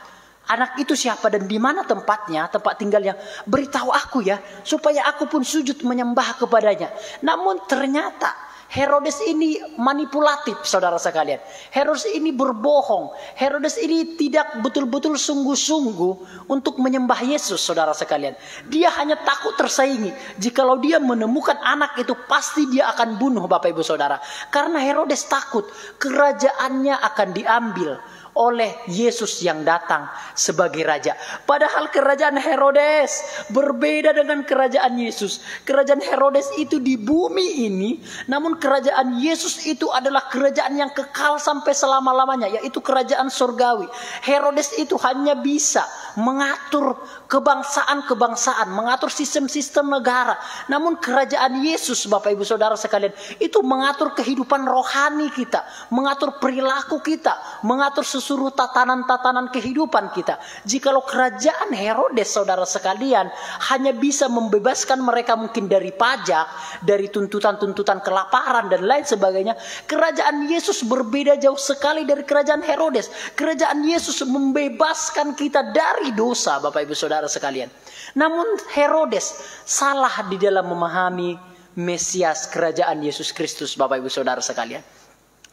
anak itu siapa dan di mana tempatnya, tempat tinggalnya, beritahu aku ya, supaya aku pun sujud menyembah kepadanya. Namun ternyata Herodes ini manipulatif, saudara sekalian. Herodes ini berbohong. Herodes ini tidak betul-betul sungguh-sungguh untuk menyembah Yesus, saudara sekalian. Dia hanya takut tersaingi. Jikalau dia menemukan anak itu, pasti dia akan bunuh, Bapak Ibu Saudara. Karena Herodes takut kerajaannya akan diambil oleh Yesus yang datang sebagai raja. Padahal kerajaan Herodes berbeda dengan kerajaan Yesus. Kerajaan Herodes itu di bumi ini, namun kerajaan Yesus itu adalah kerajaan yang kekal sampai selama-lamanya, yaitu kerajaan surgawi. Herodes itu hanya bisa mengatur kebangsaan-kebangsaan, mengatur sistem-sistem negara. Namun kerajaan Yesus, Bapak Ibu Saudara sekalian, itu mengatur kehidupan rohani kita, mengatur perilaku kita, mengatur seluruh tatanan-tatanan kehidupan kita. Jikalau kerajaan Herodes, saudara sekalian, hanya bisa membebaskan mereka mungkin dari pajak, dari tuntutan-tuntutan kelaparan dan lain sebagainya, kerajaan Yesus berbeda jauh sekali dari kerajaan Herodes. Kerajaan Yesus membebaskan kita dari dosa, Bapak Ibu Saudara sekalian. Namun Herodes salah di dalam memahami Mesias kerajaan Yesus Kristus, Bapak Ibu Saudara sekalian.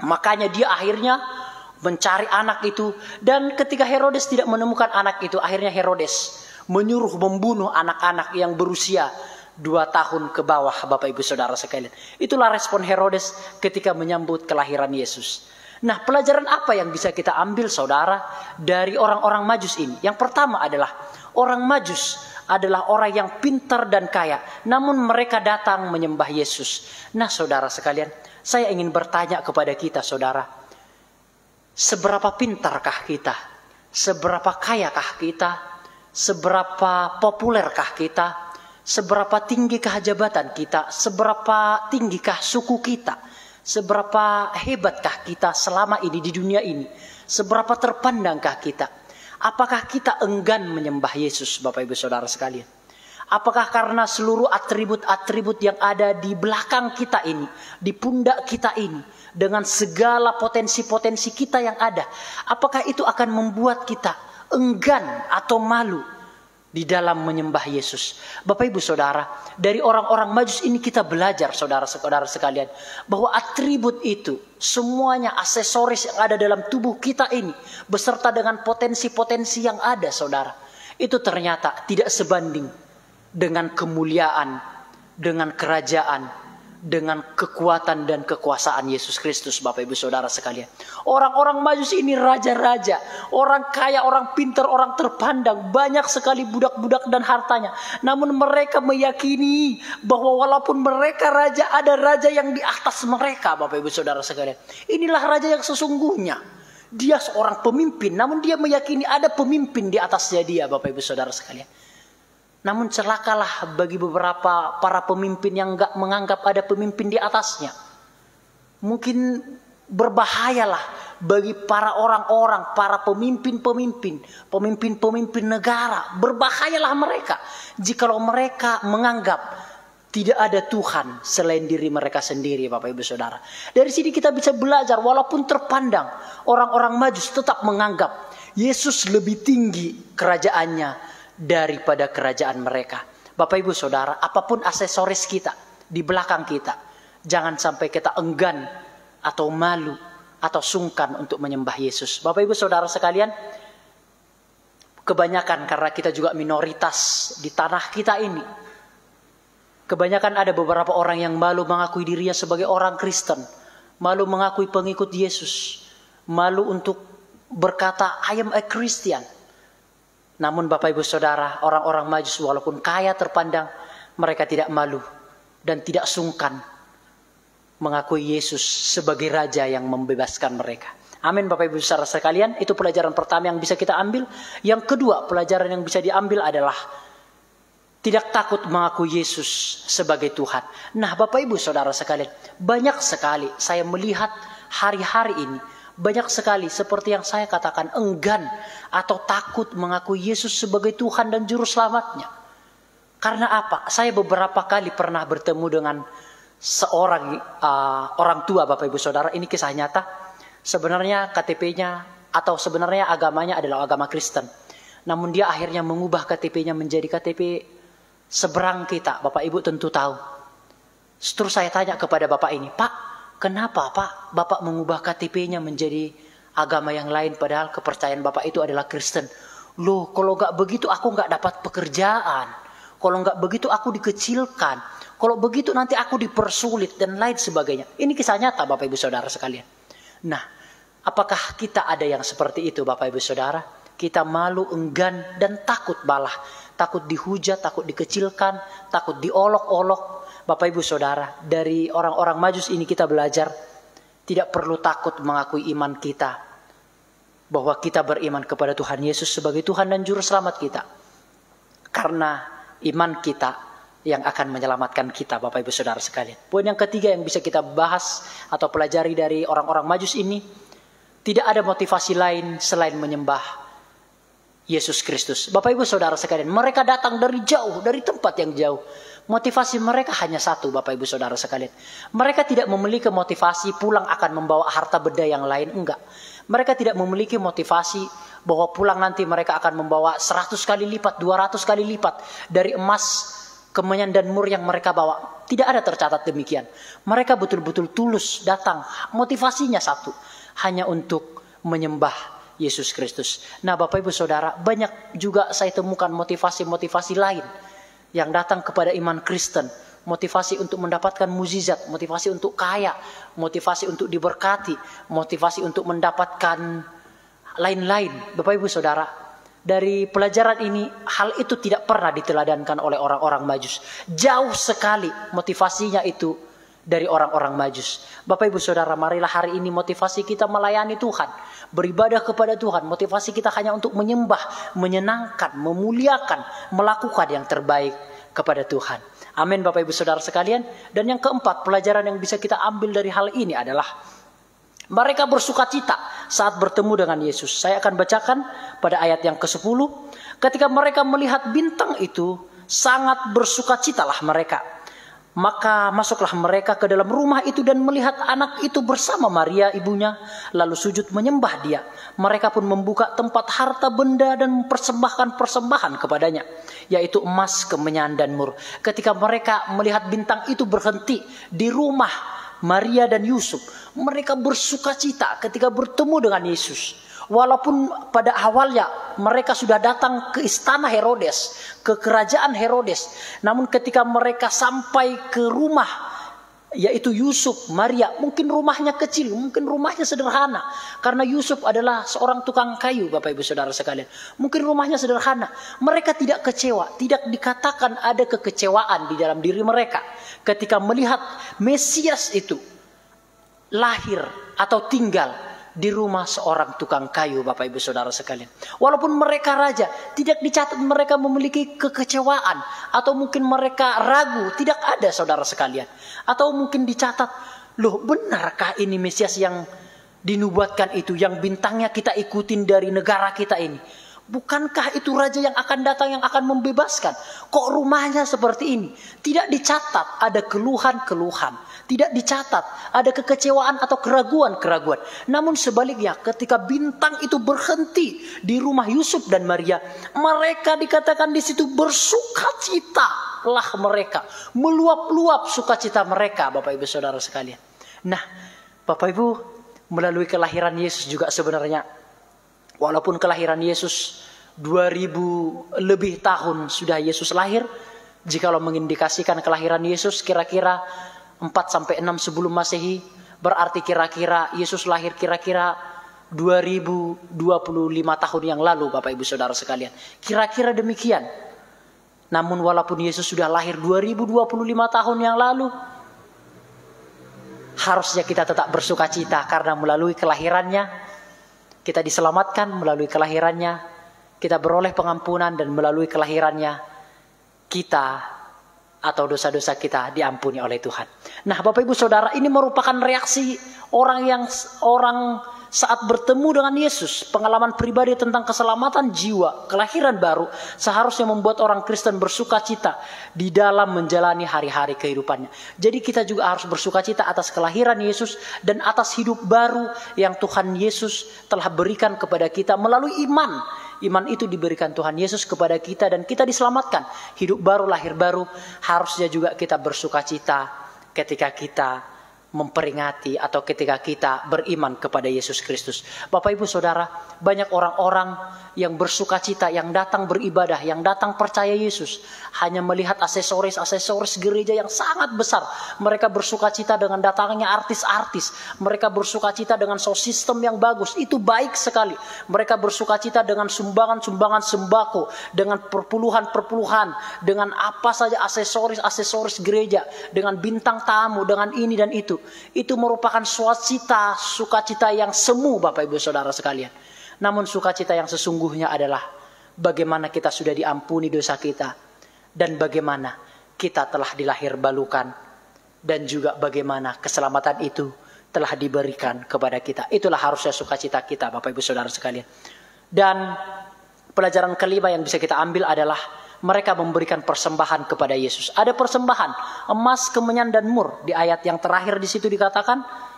Makanya dia akhirnya mencari anak itu, dan ketika Herodes tidak menemukan anak itu, akhirnya Herodes menyuruh membunuh anak-anak yang berusia 2 tahun ke bawah, Bapak Ibu Saudara sekalian. Itulah respon Herodes ketika menyambut kelahiran Yesus. Nah, pelajaran apa yang bisa kita ambil, saudara, dari orang-orang Majus ini? Yang pertama adalah orang Majus adalah orang yang pintar dan kaya, namun mereka datang menyembah Yesus. Nah, saudara sekalian, saya ingin bertanya kepada kita, saudara, seberapa pintarkah kita? Seberapa kayakah kita? Seberapa populerkah kita? Seberapa tinggikah jabatan kita? Seberapa tinggikah suku kita? Seberapa hebatkah kita selama ini di dunia ini? Seberapa terpandangkah kita? Apakah kita enggan menyembah Yesus, Bapak Ibu Saudara sekalian? Apakah karena seluruh atribut-atribut yang ada di belakang kita ini, di pundak kita ini, dengan segala potensi-potensi kita yang ada, apakah itu akan membuat kita enggan atau malu di dalam menyembah Yesus? Bapak Ibu Saudara, dari orang-orang Majus ini kita belajar, saudara-saudara sekalian, bahwa atribut itu, semuanya aksesoris yang ada dalam tubuh kita ini, beserta dengan potensi-potensi yang ada, saudara, itu ternyata tidak sebanding dengan kemuliaan, dengan kerajaan, dengan kekuatan dan kekuasaan Yesus Kristus, Bapak Ibu Saudara sekalian. Orang-orang Majus ini raja-raja, orang kaya, orang pintar, orang terpandang, banyak sekali budak-budak dan hartanya. Namun mereka meyakini bahwa walaupun mereka raja, ada raja yang di atas mereka, Bapak Ibu Saudara sekalian. Inilah raja yang sesungguhnya. Dia seorang pemimpin, namun dia meyakini ada pemimpin di atasnya dia, Bapak Ibu Saudara sekalian. Namun celakalah bagi beberapa para pemimpin yang enggak menganggap ada pemimpin di atasnya. Mungkin berbahayalah bagi para orang-orang, para pemimpin-pemimpin negara. Berbahayalah mereka jikalau mereka menganggap tidak ada Tuhan selain diri mereka sendiri, Bapak Ibu Saudara. Dari sini kita bisa belajar, walaupun terpandang orang-orang Majus tetap menganggap Yesus lebih tinggi kerajaannya daripada kerajaan mereka. Bapak Ibu Saudara, apapun aksesoris kita di belakang kita, jangan sampai kita enggan atau malu atau sungkan untuk menyembah Yesus. Bapak Ibu Saudara sekalian, kebanyakan karena kita juga minoritas di tanah kita ini, kebanyakan ada beberapa orang yang malu mengakui dirinya sebagai orang Kristen, malu mengakui pengikut Yesus, malu untuk berkata I am a Christian. Namun Bapak Ibu Saudara, orang-orang Majus walaupun kaya terpandang, mereka tidak malu dan tidak sungkan mengakui Yesus sebagai Raja yang membebaskan mereka. Amin Bapak Ibu Saudara sekalian, itu pelajaran pertama yang bisa kita ambil. Yang kedua, pelajaran yang bisa diambil adalah tidak takut mengakui Yesus sebagai Tuhan. Nah Bapak Ibu Saudara sekalian, banyak sekali saya melihat hari-hari ini, banyak sekali seperti yang saya katakan enggan atau takut mengakui Yesus sebagai Tuhan dan Juru Selamatnya. Karena apa? Saya beberapa kali pernah bertemu dengan seorang orang tua, Bapak Ibu Saudara. Ini kisah nyata. Sebenarnya KTP-nya atau sebenarnya agamanya adalah agama Kristen. Namun dia akhirnya mengubah KTP-nya menjadi KTP seberang kita. Bapak Ibu tentu tahu. Terus saya tanya kepada Bapak ini, Pak, kenapa Pak Bapak mengubah KTP-nya menjadi agama yang lain padahal kepercayaan Bapak itu adalah Kristen? Loh, kalau nggak begitu aku nggak dapat pekerjaan. Kalau nggak begitu aku dikecilkan. Kalau begitu nanti aku dipersulit dan lain sebagainya. Ini kisah nyata Bapak Ibu Saudara sekalian. Nah, apakah kita ada yang seperti itu Bapak Ibu Saudara? Kita malu, enggan dan takut malah. Takut dihujat, takut dikecilkan, takut diolok-olok. Bapak Ibu Saudara, dari orang-orang Majus ini kita belajar tidak perlu takut mengakui iman kita, bahwa kita beriman kepada Tuhan Yesus sebagai Tuhan dan Juru Selamat kita. Karena iman kita yang akan menyelamatkan kita, Bapak Ibu Saudara sekalian. Poin yang ketiga yang bisa kita bahas atau pelajari dari orang-orang Majus ini, tidak ada motivasi lain selain menyembah Yesus Kristus. Bapak Ibu Saudara sekalian, mereka datang dari jauh, dari tempat yang jauh. Motivasi mereka hanya satu, Bapak Ibu Saudara sekalian. Mereka tidak memiliki motivasi pulang akan membawa harta benda yang lain, enggak. Mereka tidak memiliki motivasi bahwa pulang nanti mereka akan membawa 100 kali lipat, 200 kali lipat dari emas, kemenyan dan mur yang mereka bawa. Tidak ada tercatat demikian. Mereka betul-betul tulus datang. Motivasinya satu, hanya untuk menyembah Yesus Kristus. Nah Bapak Ibu Saudara, banyak juga saya temukan motivasi-motivasi lain yang datang kepada iman Kristen. Motivasi untuk mendapatkan mukjizat, motivasi untuk kaya, motivasi untuk diberkati, motivasi untuk mendapatkan lain-lain. Bapak Ibu Saudara, dari pelajaran ini hal itu tidak pernah diteladankan oleh orang-orang Majus. Jauh sekali motivasinya itu dari orang-orang Majus. Bapak Ibu Saudara, marilah hari ini motivasi kita melayani Tuhan, beribadah kepada Tuhan. Motivasi kita hanya untuk menyembah, menyenangkan, memuliakan, melakukan yang terbaik kepada Tuhan. Amin Bapak Ibu Saudara sekalian. Dan yang keempat, pelajaran yang bisa kita ambil dari hal ini adalah mereka bersukacita saat bertemu dengan Yesus. Saya akan bacakan pada ayat yang ke-10. Ketika mereka melihat bintang itu, sangat bersukacitalah mereka. Maka masuklah mereka ke dalam rumah itu dan melihat anak itu bersama Maria ibunya, lalu sujud menyembah dia. Mereka pun membuka tempat harta benda dan mempersembahkan persembahan kepadanya, yaitu emas, kemenyan, dan mur. Ketika mereka melihat bintang itu berhenti di rumah Maria dan Yusuf, mereka bersukacita ketika bertemu dengan Yesus. Walaupun pada awalnya mereka sudah datang ke istana Herodes, ke kerajaan Herodes, namun ketika mereka sampai ke rumah, yaitu Yusuf, Maria, mungkin rumahnya kecil, mungkin rumahnya sederhana, karena Yusuf adalah seorang tukang kayu, Bapak Ibu Saudara sekalian. Mungkin rumahnya sederhana. Mereka tidak kecewa, tidak dikatakan ada kekecewaan di dalam diri mereka ketika melihat Mesias itu lahir atau tinggal di rumah seorang tukang kayu, Bapak Ibu Saudara sekalian. Walaupun mereka raja, tidak dicatat mereka memiliki kekecewaan atau mungkin mereka ragu, tidak ada saudara sekalian. Atau mungkin dicatat, loh benarkah ini Mesias yang dinubuatkan itu, yang bintangnya kita ikutin dari negara kita ini? Bukankah itu raja yang akan datang, yang akan membebaskan? Kok rumahnya seperti ini? Tidak dicatat ada keluhan-keluhan. Tidak dicatat ada kekecewaan atau keraguan-keraguan. Namun sebaliknya, ketika bintang itu berhenti di rumah Yusuf dan Maria, mereka dikatakan di situ bersukacitalah mereka. Meluap-luap sukacita mereka, Bapak Ibu Saudara sekalian. Nah, Bapak Ibu, melalui kelahiran Yesus juga sebenarnya, walaupun kelahiran Yesus 2000 lebih tahun sudah Yesus lahir, jikalau mengindikasikan kelahiran Yesus kira-kira 4-6 sebelum Masehi, berarti kira-kira Yesus lahir kira-kira 2025 tahun yang lalu, Bapak Ibu Saudara sekalian. Kira-kira demikian. Namun walaupun Yesus sudah lahir 2025 tahun yang lalu, harusnya kita tetap bersukacita karena melalui kelahirannya kita diselamatkan, melalui kelahirannya kita beroleh pengampunan, dan melalui kelahirannya kita atau dosa-dosa kita diampuni oleh Tuhan. Nah, Bapak Ibu Saudara, ini merupakan reaksi orang saat bertemu dengan Yesus. Pengalaman pribadi tentang keselamatan jiwa, kelahiran baru, seharusnya membuat orang Kristen bersukacita di dalam menjalani hari-hari kehidupannya. Jadi kita juga harus bersukacita atas kelahiran Yesus dan atas hidup baru yang Tuhan Yesus telah berikan kepada kita melalui iman. Iman itu diberikan Tuhan Yesus kepada kita dan kita diselamatkan. Hidup baru, lahir baru. Harusnya juga kita bersukacita ketika kita memperingati atau ketika kita beriman kepada Yesus Kristus. Bapak Ibu Saudara, banyak orang-orang yang bersukacita, yang datang beribadah, yang datang percaya Yesus, hanya melihat aksesoris gereja yang sangat besar. Mereka bersukacita dengan datangnya artis-artis. Mereka bersukacita dengan sound system yang bagus. Itu baik sekali. Mereka bersukacita dengan sumbangan-sumbangan sembako, dengan perpuluhan-perpuluhan, dengan apa saja aksesoris gereja, dengan bintang tamu, dengan ini dan itu. Itu merupakan sukacita yang semu, Bapak Ibu Saudara sekalian. Namun sukacita yang sesungguhnya adalah bagaimana kita sudah diampuni dosa kita, dan bagaimana kita telah dilahir balukan, dan juga bagaimana keselamatan itu telah diberikan kepada kita. Itulah harusnya sukacita kita, Bapak Ibu Saudara sekalian. Dan pelajaran kelima yang bisa kita ambil adalah mereka memberikan persembahan kepada Yesus. Ada persembahan emas, kemenyan, dan mur. Di ayat yang terakhir di situ dikatakan,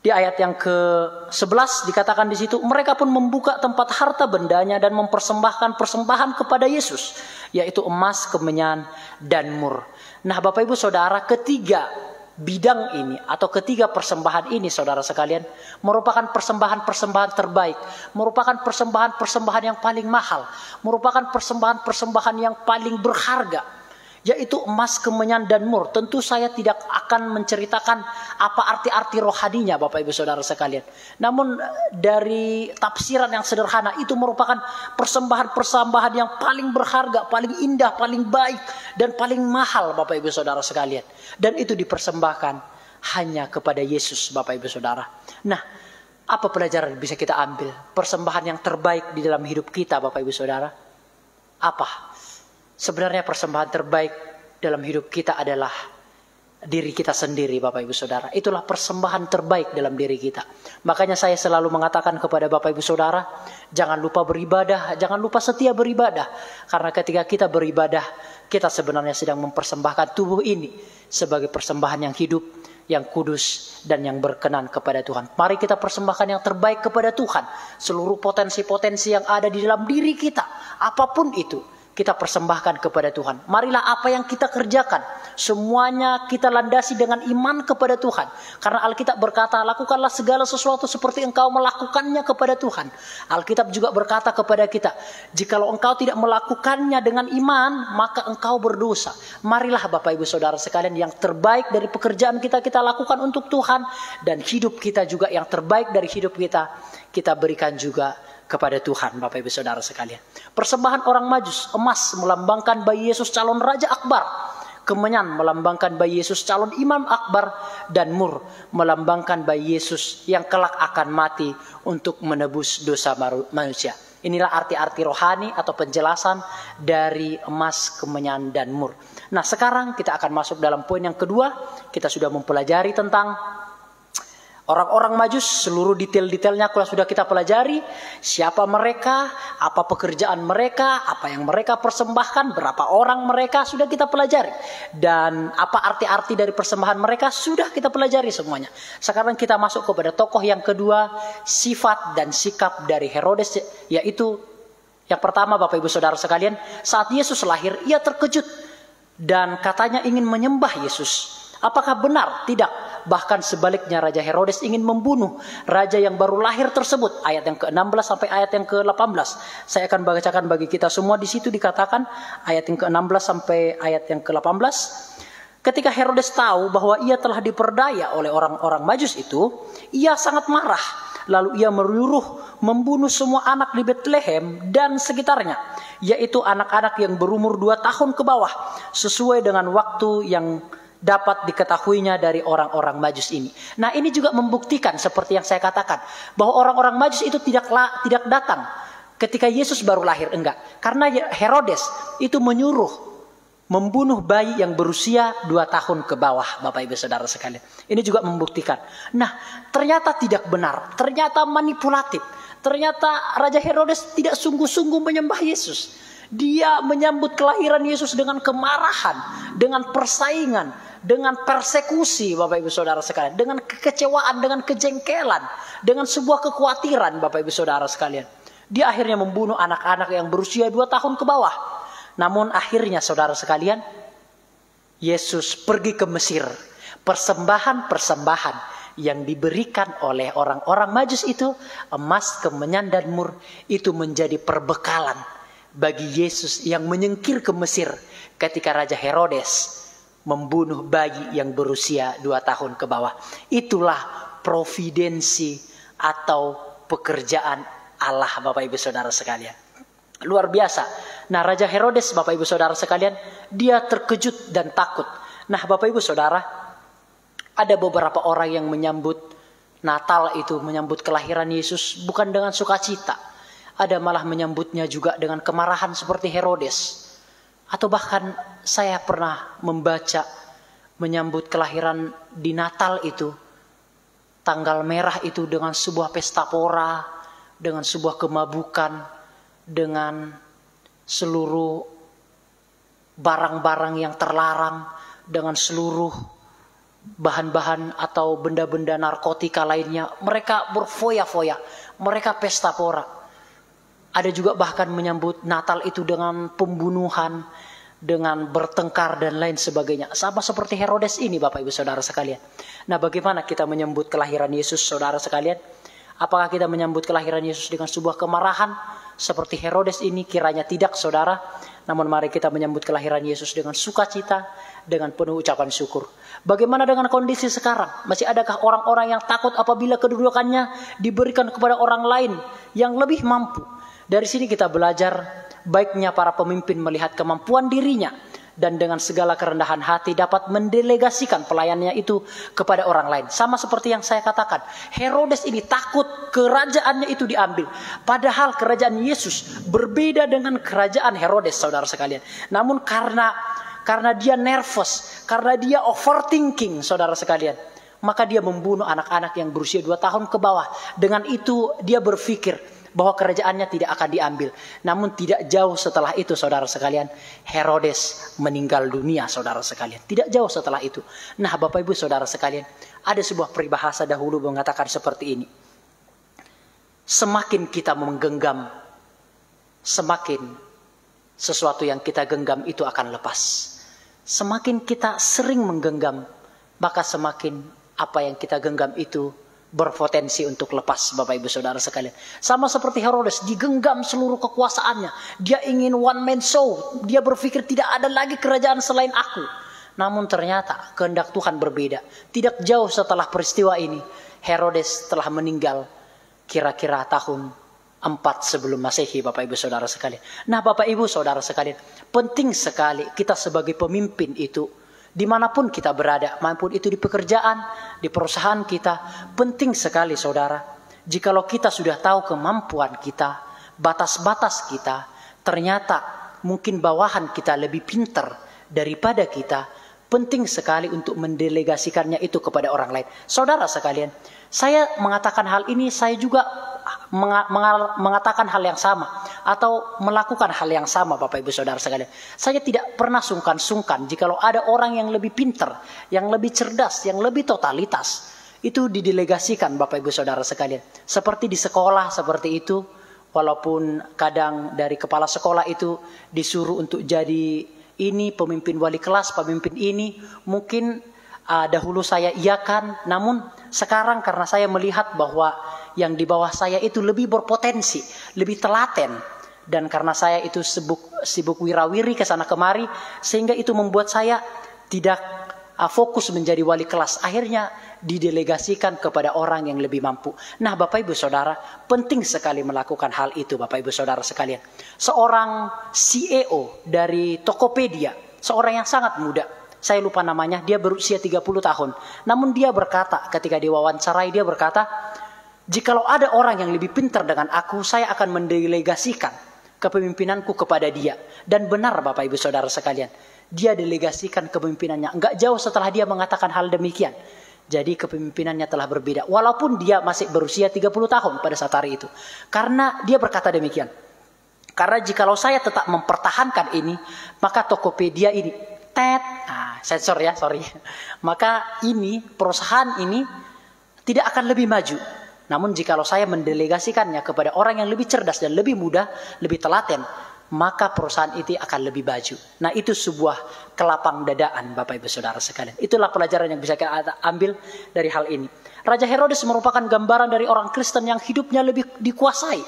di ayat yang ke-11 dikatakan di situ, mereka pun membuka tempat harta bendanya dan mempersembahkan persembahan kepada Yesus, yaitu emas, kemenyan, dan mur. Nah, Bapak Ibu Saudara, ketiga bidang ini atau ketiga persembahan ini, saudara sekalian, merupakan persembahan-persembahan terbaik, merupakan persembahan-persembahan yang paling mahal, merupakan persembahan-persembahan yang paling berharga, yaitu emas, kemenyan, dan mur. Tentu saya tidak akan menceritakan apa arti-arti rohaninya Bapak Ibu Saudara sekalian. Namun dari tafsiran yang sederhana, itu merupakan persembahan-persembahan yang paling berharga, paling indah, paling baik, dan paling mahal Bapak Ibu Saudara sekalian. Dan itu dipersembahkan hanya kepada Yesus Bapak Ibu Saudara. Nah, apa pelajaran bisa kita ambil? Persembahan yang terbaik di dalam hidup kita Bapak Ibu Saudara. Apa? Sebenarnya persembahan terbaik dalam hidup kita adalah diri kita sendiri Bapak Ibu Saudara. Itulah persembahan terbaik dalam diri kita. Makanya saya selalu mengatakan kepada Bapak Ibu Saudara, jangan lupa beribadah, jangan lupa setia beribadah. Karena ketika kita beribadah, kita sebenarnya sedang mempersembahkan tubuh ini sebagai persembahan yang hidup, yang kudus, dan yang berkenan kepada Tuhan. Mari kita persembahkan yang terbaik kepada Tuhan. Seluruh potensi-potensi yang ada di dalam diri kita, apapun itu, kita persembahkan kepada Tuhan. Marilah apa yang kita kerjakan, semuanya kita landasi dengan iman kepada Tuhan. Karena Alkitab berkata, lakukanlah segala sesuatu seperti engkau melakukannya kepada Tuhan. Alkitab juga berkata kepada kita, jikalau engkau tidak melakukannya dengan iman, maka engkau berdosa. Marilah Bapak Ibu Saudara sekalian, yang terbaik dari pekerjaan kita lakukan untuk Tuhan. Dan hidup kita juga, yang terbaik dari hidup kita berikan juga kepada Tuhan Bapak Ibu Saudara sekalian. Persembahan orang Majus, emas melambangkan bayi Yesus calon Raja Akbar, kemenyan melambangkan bayi Yesus calon Imam Akbar, dan mur melambangkan bayi Yesus yang kelak akan mati untuk menebus dosa manusia. Inilah arti-arti rohani atau penjelasan dari emas, kemenyan, dan mur. Nah, sekarang kita akan masuk dalam poin yang kedua. Kita sudah mempelajari tentang orang-orang Majus, seluruh detail-detailnya sudah kita pelajari. Siapa mereka, apa pekerjaan mereka, apa yang mereka persembahkan, berapa orang mereka, sudah kita pelajari. Dan apa arti-arti dari persembahan mereka, sudah kita pelajari semuanya. Sekarang kita masuk kepada tokoh yang kedua, sifat dan sikap dari Herodes, yaitu yang pertama Bapak Ibu Saudara sekalian, saat Yesus lahir, ia terkejut dan katanya ingin menyembah Yesus. Apakah benar? Tidak. Bahkan sebaliknya Raja Herodes ingin membunuh raja yang baru lahir tersebut. Ayat yang ke-16 sampai ayat yang ke-18. Saya akan bacakan bagi kita semua. Di situ dikatakan ayat yang ke-16 sampai ayat yang ke-18. Ketika Herodes tahu bahwa ia telah diperdaya oleh orang-orang Majus itu, ia sangat marah. Lalu ia menyuruh membunuh semua anak di Bethlehem dan sekitarnya, yaitu anak-anak yang berumur 2 tahun ke bawah, sesuai dengan waktu yang dapat diketahuinya dari orang-orang Majus ini. Nah, ini juga membuktikan seperti yang saya katakan, bahwa orang-orang Majus itu tidak datang ketika Yesus baru lahir, enggak. Karena Herodes itu menyuruh membunuh bayi yang berusia 2 tahun ke bawah, Bapak Ibu Saudara sekalian. Ini juga membuktikan. Nah, ternyata tidak benar, ternyata manipulatif. Ternyata Raja Herodes tidak sungguh-sungguh menyembah Yesus. Dia menyambut kelahiran Yesus dengan kemarahan, dengan persaingan, dengan persekusi Bapak Ibu Saudara sekalian, dengan kekecewaan, dengan kejengkelan, dengan sebuah kekhawatiran Bapak Ibu Saudara sekalian. Dia akhirnya membunuh anak-anak yang berusia 2 tahun ke bawah. Namun akhirnya saudara sekalian, Yesus pergi ke Mesir. Persembahan-persembahan yang diberikan oleh orang-orang Majus itu, emas, kemenyan, dan mur, itu menjadi perbekalan bagi Yesus yang menyingkir ke Mesir ketika Raja Herodes membunuh bayi yang berusia 2 tahun ke bawah. Itulah providensi atau pekerjaan Allah Bapak Ibu Saudara sekalian. Luar biasa. Nah, Raja Herodes Bapak Ibu Saudara sekalian, dia terkejut dan takut. Nah, Bapak Ibu Saudara, ada beberapa orang yang menyambut Natal itu, menyambut kelahiran Yesus bukan dengan sukacita. Ada malah menyambutnya juga dengan kemarahan seperti Herodes. Atau bahkan saya pernah membaca menyambut kelahiran di Natal itu, tanggal merah itu dengan sebuah pesta pora, dengan sebuah kemabukan, dengan seluruh barang-barang yang terlarang, dengan seluruh bahan-bahan atau benda-benda narkotika lainnya. Mereka berfoya-foya, mereka pesta pora. Ada juga bahkan menyambut Natal itu dengan pembunuhan, dengan bertengkar dan lain sebagainya. Sama seperti Herodes ini Bapak Ibu Saudara sekalian. Nah, bagaimana kita menyambut kelahiran Yesus Saudara sekalian? Apakah kita menyambut kelahiran Yesus dengan sebuah kemarahan, seperti Herodes ini kiranya tidak, saudara. Namun mari kita menyambut kelahiran Yesus dengan sukacita, dengan penuh ucapan syukur. Bagaimana dengan kondisi sekarang? Masih adakah orang-orang yang takut apabila kedudukannya diberikan kepada orang lain yang lebih mampu? Dari sini kita belajar baiknya para pemimpin melihat kemampuan dirinya dan dengan segala kerendahan hati dapat mendelegasikan pelayanannya itu kepada orang lain. Sama seperti yang saya katakan, Herodes ini takut kerajaannya itu diambil. Padahal kerajaan Yesus berbeda dengan kerajaan Herodes, saudara sekalian. Namun karena dia nervous, karena dia overthinking, saudara sekalian, maka dia membunuh anak-anak yang berusia 2 tahun ke bawah. Dengan itu dia berpikir bahwa kerajaannya tidak akan diambil. Namun tidak jauh setelah itu, saudara sekalian, Herodes meninggal dunia, saudara sekalian. Tidak jauh setelah itu. Nah, Bapak Ibu saudara sekalian, ada sebuah peribahasa dahulu mengatakan seperti ini. Semakin kita menggenggam, semakin sesuatu yang kita genggam itu akan lepas. Semakin kita sering menggenggam, maka semakin apa yang kita genggam itu berpotensi untuk lepas, Bapak Ibu saudara sekalian. Sama seperti Herodes, digenggam seluruh kekuasaannya. Dia ingin one man show. Dia berpikir tidak ada lagi kerajaan selain aku. Namun ternyata kehendak Tuhan berbeda. Tidak jauh setelah peristiwa ini, Herodes telah meninggal kira-kira tahun 4 sebelum Masehi, Bapak Ibu saudara sekalian. Nah, Bapak Ibu saudara sekalian, penting sekali kita sebagai pemimpin itu, dimanapun kita berada, maupun itu di pekerjaan, di perusahaan kita, penting sekali saudara, jikalau kita sudah tahu kemampuan kita, batas-batas kita, ternyata mungkin bawahan kita lebih pintar daripada kita, penting sekali untuk mendelegasikannya itu kepada orang lain. Saudara sekalian, saya mengatakan hal ini, saya juga mengatakan hal yang sama atau melakukan hal yang sama, Bapak Ibu saudara sekalian. Saya tidak pernah sungkan-sungkan jikalau ada orang yang lebih pintar, yang lebih cerdas, yang lebih totalitas, itu didelegasikan, Bapak Ibu saudara sekalian. Seperti di sekolah seperti itu, walaupun kadang dari kepala sekolah itu disuruh untuk jadi ini pemimpin wali kelas, pemimpin ini, mungkin dahulu saya iakan, namun sekarang karena saya melihat bahwa yang di bawah saya itu lebih berpotensi, lebih telaten, dan karena saya itu sibuk wirawiri ke sana kemari, sehingga itu membuat saya tidak fokus menjadi wali kelas. Akhirnya didelegasikan kepada orang yang lebih mampu. Nah, Bapak Ibu saudara, penting sekali melakukan hal itu, Bapak Ibu saudara sekalian. Seorang CEO dari Tokopedia, seorang yang sangat muda, saya lupa namanya, dia berusia 30 tahun. Namun dia berkata, ketika diwawancarai, dia berkata, jikalau ada orang yang lebih pintar dengan aku, saya akan mendelegasikan kepemimpinanku kepada dia. Dan benar, Bapak Ibu saudara sekalian, dia delegasikan kepemimpinannya. Enggak jauh setelah dia mengatakan hal demikian, jadi kepemimpinannya telah berbeda. Walaupun dia masih berusia 30 tahun pada saat hari itu. Karena dia berkata demikian, karena jikalau saya tetap mempertahankan ini, maka Tokopedia ini, sensor ya, sorry. Maka ini, perusahaan ini tidak akan lebih maju. Namun jikalau saya mendelegasikannya kepada orang yang lebih cerdas dan lebih mudah, lebih telaten, maka perusahaan itu akan lebih maju. Nah, itu sebuah kelapang dadaan, Bapak Ibu saudara sekalian. Itulah pelajaran yang bisa kita ambil dari hal ini. Raja Herodes merupakan gambaran dari orang Kristen yang hidupnya lebih dikuasai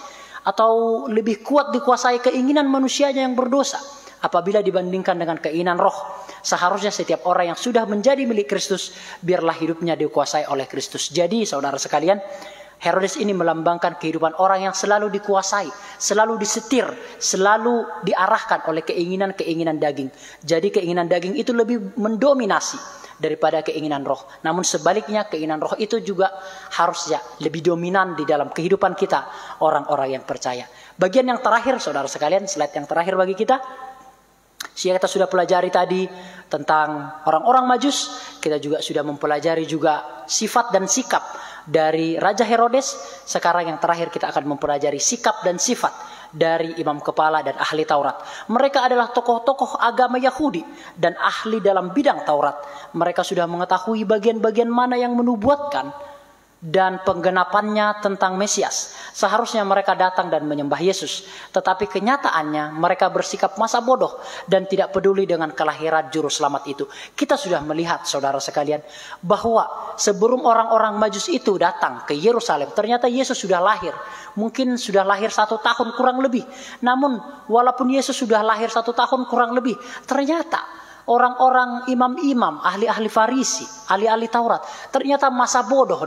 atau lebih kuat dikuasai keinginan manusianya yang berdosa apabila dibandingkan dengan keinginan roh. Seharusnya setiap orang yang sudah menjadi milik Kristus, biarlah hidupnya dikuasai oleh Kristus. Jadi saudara sekalian, Herodes ini melambangkan kehidupan orang yang selalu dikuasai, selalu disetir, selalu diarahkan oleh keinginan-keinginan daging. Jadi keinginan daging itu lebih mendominasi daripada keinginan roh. Namun sebaliknya, keinginan roh itu juga harusnya lebih dominan di dalam kehidupan kita, orang-orang yang percaya. Bagian yang terakhir, saudara sekalian, slide yang terakhir bagi kita. Kita sudah pelajari tadi tentang orang-orang Majus. Kita juga sudah mempelajari juga sifat dan sikap dari Raja Herodes. Sekarang yang terakhir kita akan mempelajari sikap dan sifat dari imam kepala dan ahli Taurat. Mereka adalah tokoh-tokoh agama Yahudi dan ahli dalam bidang Taurat. Mereka sudah mengetahui bagian-bagian mana yang menubuatkan dan penggenapannya tentang Mesias. Seharusnya mereka datang dan menyembah Yesus. Tetapi kenyataannya mereka bersikap masa bodoh dan tidak peduli dengan kelahiran juru selamat itu. Kita sudah melihat, saudara sekalian, bahwa sebelum orang-orang Majus itu datang ke Yerusalem, ternyata Yesus sudah lahir. Mungkin sudah lahir 1 tahun kurang lebih. Namun walaupun Yesus sudah lahir 1 tahun kurang lebih, ternyata orang-orang imam-imam, ahli-ahli Farisi, ahli-ahli Taurat, ternyata masa bodoh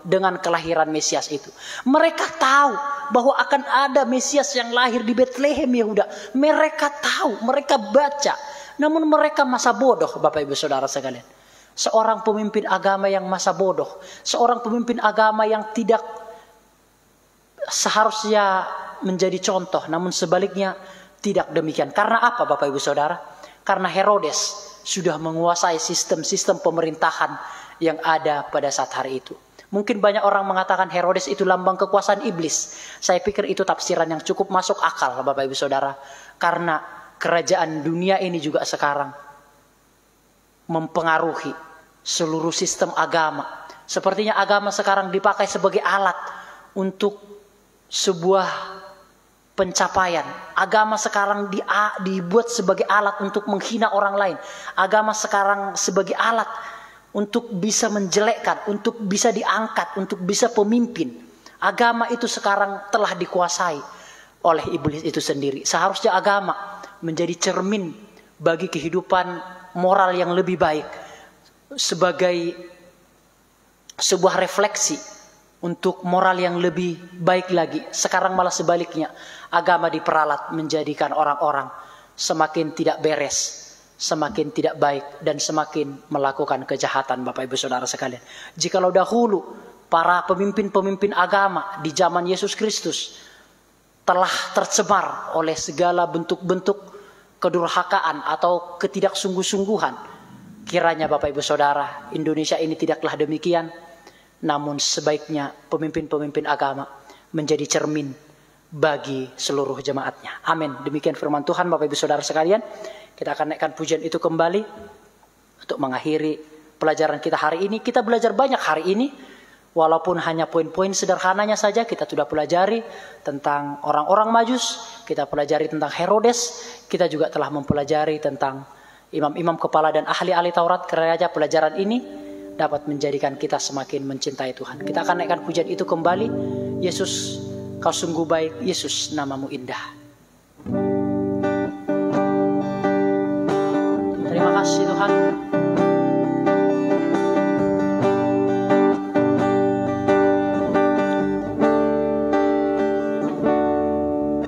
dengan kelahiran Mesias itu. Mereka tahu bahwa akan ada Mesias yang lahir di Bethlehem Yehuda. Mereka tahu, mereka baca. Namun mereka masa bodoh, Bapak Ibu Saudara sekalian. Seorang pemimpin agama yang masa bodoh, seorang pemimpin agama yang tidak seharusnya menjadi contoh, namun sebaliknya tidak demikian. Karena apa, Bapak Ibu Saudara? Karena Herodes sudah menguasai sistem-sistem pemerintahan yang ada pada saat hari itu. Mungkin banyak orang mengatakan Herodes itu lambang kekuasaan iblis. Saya pikir itu tafsiran yang cukup masuk akal, Bapak Ibu Saudara. Karena kerajaan dunia ini juga sekarang mempengaruhi seluruh sistem agama. Sepertinya agama sekarang dipakai sebagai alat untuk sebuah pencapaian. Agama sekarang dibuat sebagai alat untuk menghina orang lain. Agama sekarang sebagai alat untuk bisa menjelekkan, untuk bisa diangkat, untuk bisa pemimpin. Agama itu sekarang telah dikuasai oleh iblis itu sendiri. Seharusnya agama menjadi cermin bagi kehidupan moral yang lebih baik, sebagai sebuah refleksi untuk moral yang lebih baik lagi. Sekarang malah sebaliknya, agama diperalat menjadikan orang-orang semakin tidak beres, semakin tidak baik, dan semakin melakukan kejahatan, Bapak Ibu Saudara sekalian. Jikalau dahulu para pemimpin-pemimpin agama di zaman Yesus Kristus telah tercemar oleh segala bentuk-bentuk kedurhakaan atau ketidaksungguh-sungguhan, kiranya Bapak Ibu Saudara, Indonesia ini tidaklah demikian. Namun sebaiknya pemimpin-pemimpin agama menjadi cermin bagi seluruh jemaatnya. Amin. Demikian firman Tuhan, Bapak Ibu Saudara sekalian. Kita akan naikkan pujian itu kembali untuk mengakhiri pelajaran kita hari ini. Kita belajar banyak hari ini, walaupun hanya poin-poin sederhananya saja. Kita sudah pelajari tentang orang-orang Majus, kita pelajari tentang Herodes, kita juga telah mempelajari tentang imam-imam kepala dan ahli-ahli Taurat. Kiranya pelajaran ini dapat menjadikan kita semakin mencintai Tuhan. Kita akan naikkan pujian itu kembali. Yesus, Kau sungguh baik. Yesus, namamu indah. Terima kasih Tuhan.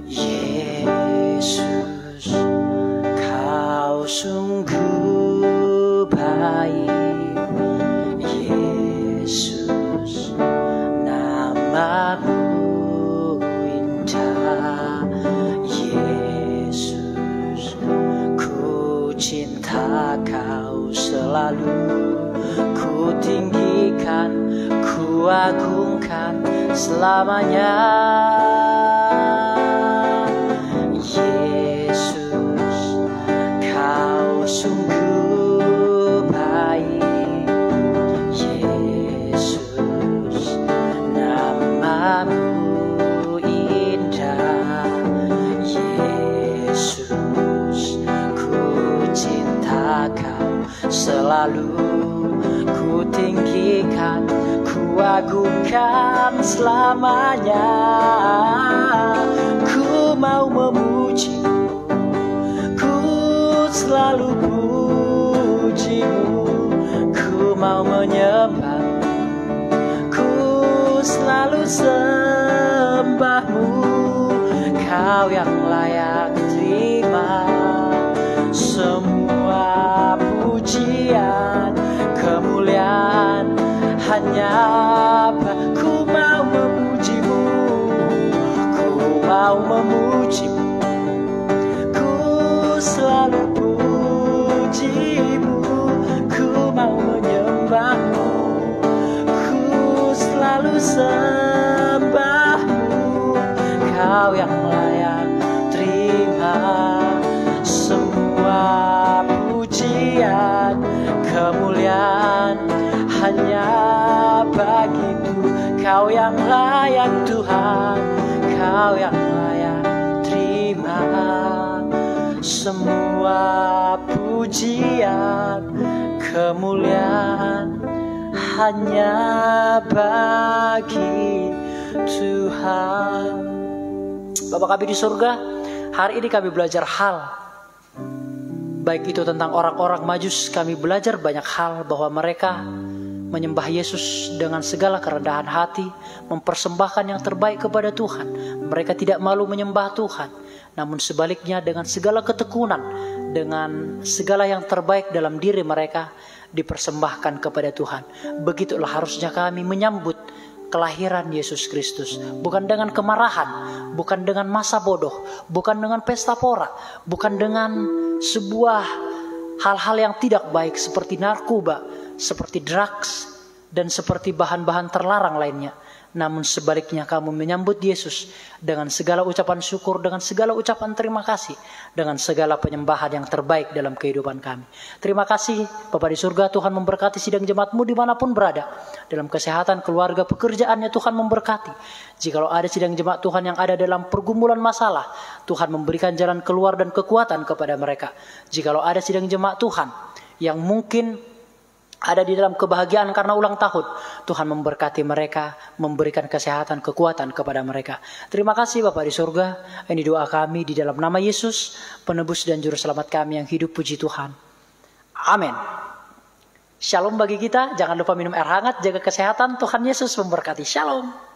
Yesus, Kau sungguh baik. Yesus, namamu indah. Yesus, ku cinta Kau selalu. Ku tinggikan, ku agungkan selamanya. Yesus, Kau sungguh baik. Namamu indah. Yesus, ku cinta Kau selalu. Ku tinggikan, ku agungkan selamanya. Ku mau memuji-Mu, ku selalu puji-Mu. Ku mau menyembah, selalu sembah-Mu. Kau yang layak terima semua pujian, kemuliaan hanya Ku mau memuji-Mu, ku mau memuji-Mu, ku selalu puji-Mu. Ku mau menyembah-Mu, selalu sembah-Mu. Kau yang layak terima semua pujian, kemuliaan hanya bagimu. Kau yang layak Tuhan, Kau yang layak terima semua pujian, kemuliaan hanya bagi Tuhan. Bapa kami di surga, hari ini kami belajar hal, baik itu tentang orang-orang Majus. Kami belajar banyak hal bahwa mereka menyembah Yesus dengan segala kerendahan hati, mempersembahkan yang terbaik kepada Tuhan. Mereka tidak malu menyembah Tuhan, namun sebaliknya dengan segala ketekunan, dengan segala yang terbaik dalam diri mereka dipersembahkan kepada Tuhan. Begitulah harusnya kami menyambut kelahiran Yesus Kristus, bukan dengan kemarahan, bukan dengan masa bodoh, bukan dengan pesta pora, bukan dengan sebuah hal-hal yang tidak baik seperti narkoba, seperti drugs, dan seperti bahan-bahan terlarang lainnya. Namun sebaliknya kamu menyambut Yesus dengan segala ucapan syukur, dengan segala ucapan terima kasih, dengan segala penyembahan yang terbaik dalam kehidupan kami. Terima kasih Bapa di surga, Tuhan memberkati sidang jemaat-Mu dimanapun berada. Dalam kesehatan, keluarga, pekerjaannya Tuhan memberkati. Jikalau ada sidang jemaat Tuhan yang ada dalam pergumulan masalah, Tuhan memberikan jalan keluar dan kekuatan kepada mereka. Jikalau ada sidang jemaat Tuhan yang mungkin ada di dalam kebahagiaan karena ulang tahun, Tuhan memberkati mereka, memberikan kesehatan, kekuatan kepada mereka. Terima kasih Bapa di surga. Ini doa kami di dalam nama Yesus, penebus dan juru selamat kami yang hidup, puji Tuhan. Amin. Shalom bagi kita. Jangan lupa minum air hangat, jaga kesehatan. Tuhan Yesus memberkati. Shalom.